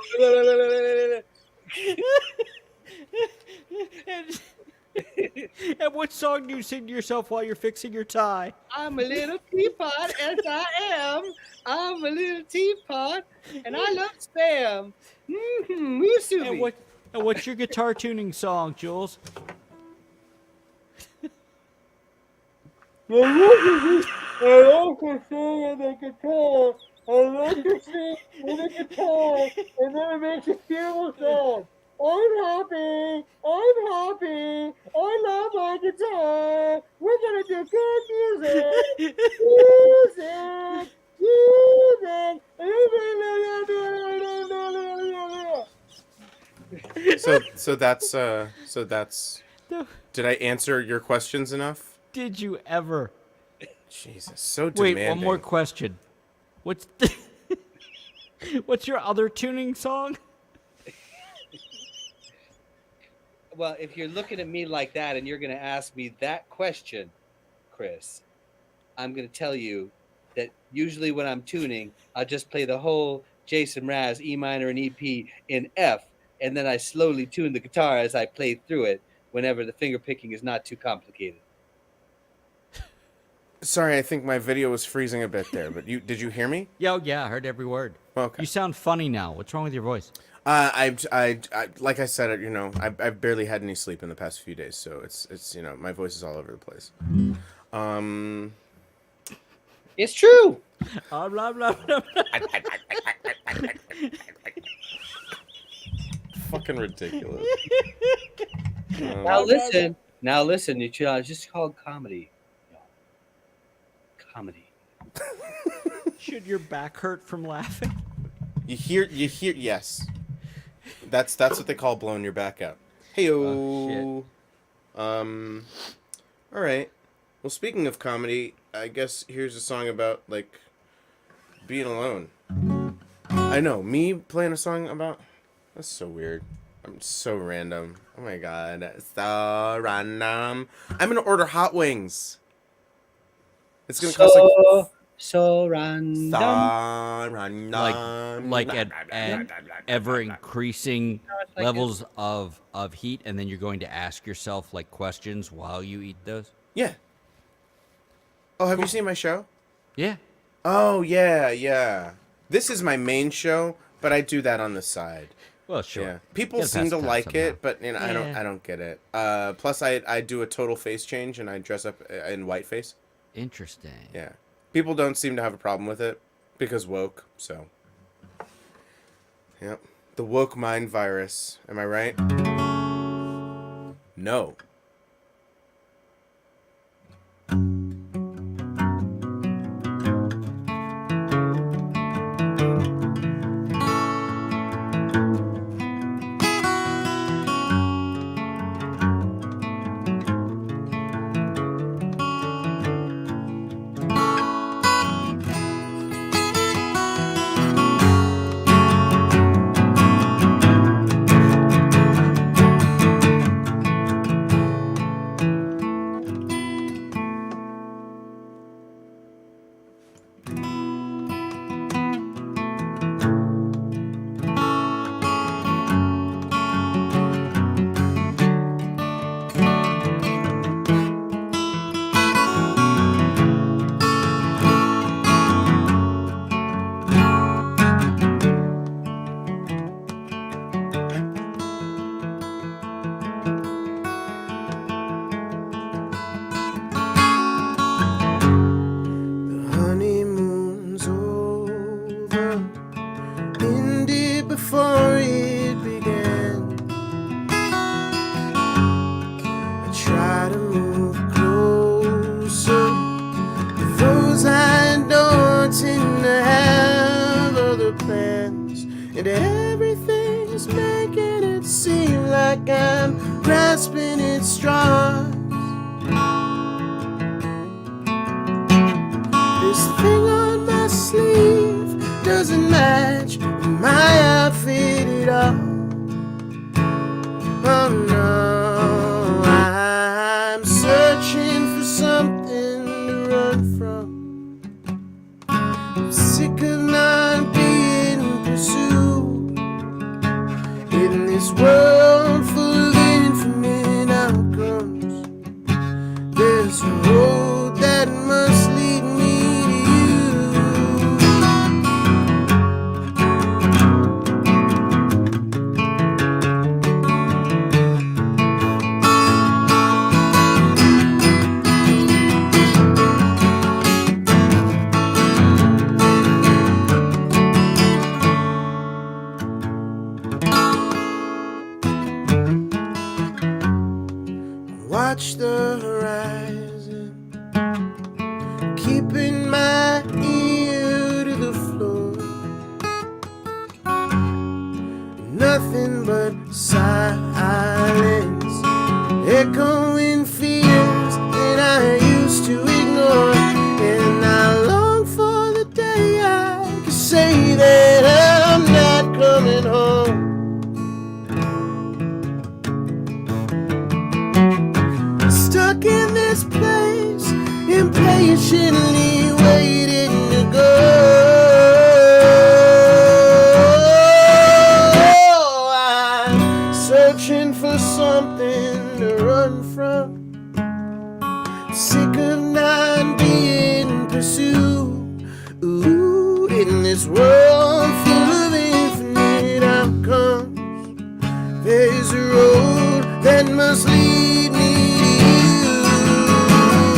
And what song do you sing to yourself while you're fixing your tie? I'm a little teapot, as I am. I'm a little teapot, and I love spam. Musubi. And what's your guitar tuning song, Jules? I like to sing on the guitar. I like to sing on the guitar, and then it makes a beautiful song. I'm happy. I love my guitar. We're gonna do good music. So that's Did I answer your questions enough? Did you ever? Jesus, so demanding. Wait, one more question. What's your other tuning song? Well, if you're looking at me like that and you're going to ask me that question, Chris, I'm going to tell you that usually when I'm tuning, I'll just play the whole Jason Mraz, E minor and EP in F, and then I slowly tune the guitar as I play through it whenever the finger picking is not too complicated. Sorry, I think my video was freezing a bit there, but did you hear me? Yeah, I heard every word. Okay. You sound funny now. What's wrong with your voice? I like I said, I've barely had any sleep in the past few days, so it's my voice is all over the place. It's true. Blah, blah, blah, blah. Fucking ridiculous. Now listen. It's just called comedy. Comedy. Should your back hurt from laughing? You hear, yes. That's what they call blowing your back out. Hey-o. All right. Well, speaking of comedy, I guess here's a song about, like, being alone. I know, me playing a song about... That's so weird. I'm so random. Oh my god, that's so random. I'm gonna order hot wings. It's gonna cost like... So random. So random. Like at ever increasing levels of heat, and then you're going to ask yourself like questions while you eat those. Yeah. Oh, have you seen my show? Yeah. Oh, yeah. This is my main show, but I do that on the side. Well, sure. Yeah. People Gotta seem pass to the time like somehow. it, but I don't get it. Plus I do a total face change and I dress up in whiteface. Interesting. Yeah. People don't seem to have a problem with it because woke, so. Yep. The woke mind virus. Am I right? No. Before it began, I try to move closer. Those I don't tend to have other plans, and everything's making it seem like I'm grasping at straws. This thing on my sleeve doesn't match my outfit at all. Oh no, I'm searching for something to run from. I'm sick of not being pursued in this world full of infinite outcomes. There's a road that must lead me to you. Watch the horizon, keeping my ear to the floor. Nothing but silence, echoing fears that I used to ignore. And I long for the day I can say that I'm not coming home. Stuck in this place, impatiently waiting to go. sick of not being pursued. Ooh, in this world full of infinite outcomes, there's a road that must lead me to you.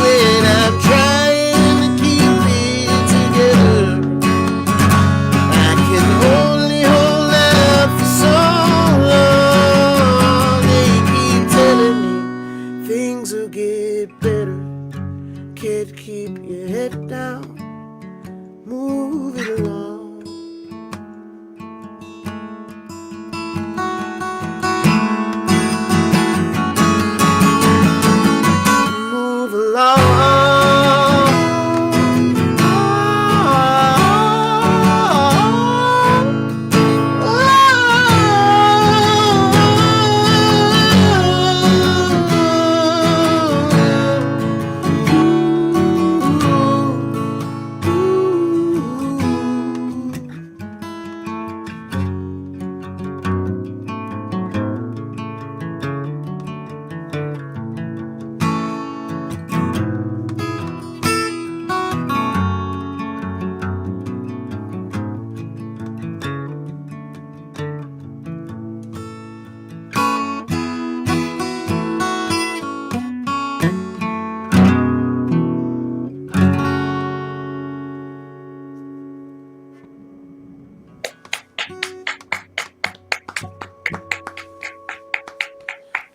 And I'm trying to keep it together. I can only hold out for so long. They keep telling me things will get better. Kid, keep your head down. Move it along. Move along.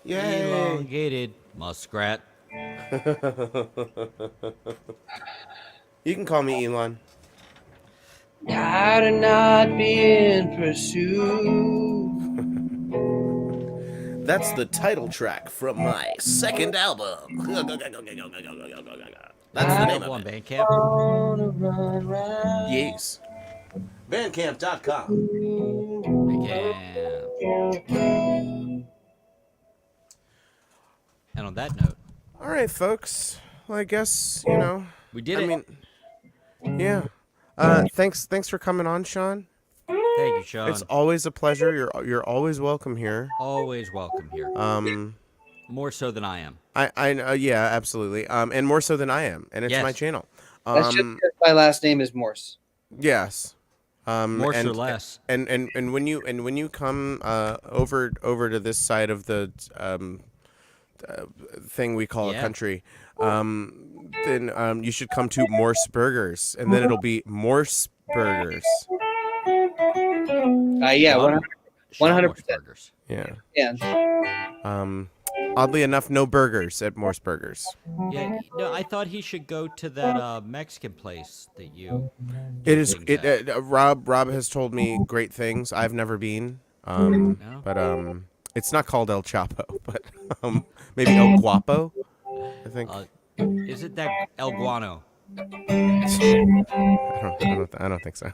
Yay! Elongated muskrat. You can call me Elon. Tired of not being pursued. That's the title track from my second album. That's the name Available of on it. Bandcamp. Wanna run round. Yes. Bandcamp.com. Bandcamp. And on that note, All right, folks. Well, I guess, you know, we did I it. mean, yeah. Thanks for coming on, Sean. Thank you, Sean. It's always a pleasure. You're always welcome here. Always welcome here. More so than I am. Yeah, absolutely. And more so than I am, and it's Yes. my channel. That's just because my last name is Morse. Yes. More and, or less. And when you come over to this side of the thing we call a Yeah. country, then you should come to Morse Burgers, and then it'll be Morse Burgers. Yeah, Sean 100%. Morse Burgers. Yeah. Yeah. Oddly enough, no burgers at Morse Burgers. Yeah, no, I thought he should go to that Mexican place that you. It is. things at. Rob has told me great things. I've never been. No? But it's not called El Chapo, but maybe El Guapo. I think. Is it that El Guano? I don't think so.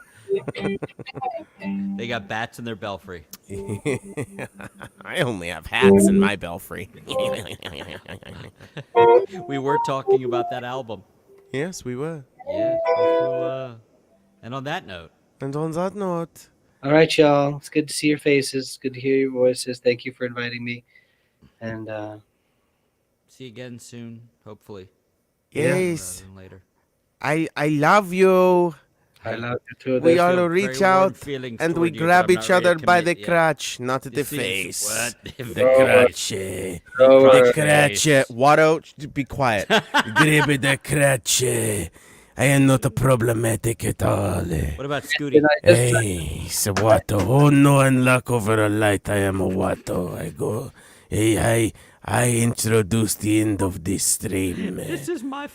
They got bats in their belfry. I only have hats in my belfry. We were talking about that album. Yes, we were. Yeah. So, and on that note, And on that note, All right, y'all. It's good to see your faces. Good to hear your voices. Thank you for inviting me. And see you again soon, hopefully. yes, Rather than later. I love you. I love you too. We There's all no- reach very warm out feelings and we toward you, but grab I'm not each ready to other by the commit yet. crotch, not the You see, face. what? The crotch. The Crotch Crotch. Watto, be quiet. Grab the crotch. I am not problematic at all. What about Scooty? Did I just Hey, so Watto. Oh no, unlock over a light. I am a Watto. I go. Hey, I introduce the end of this stream. This is my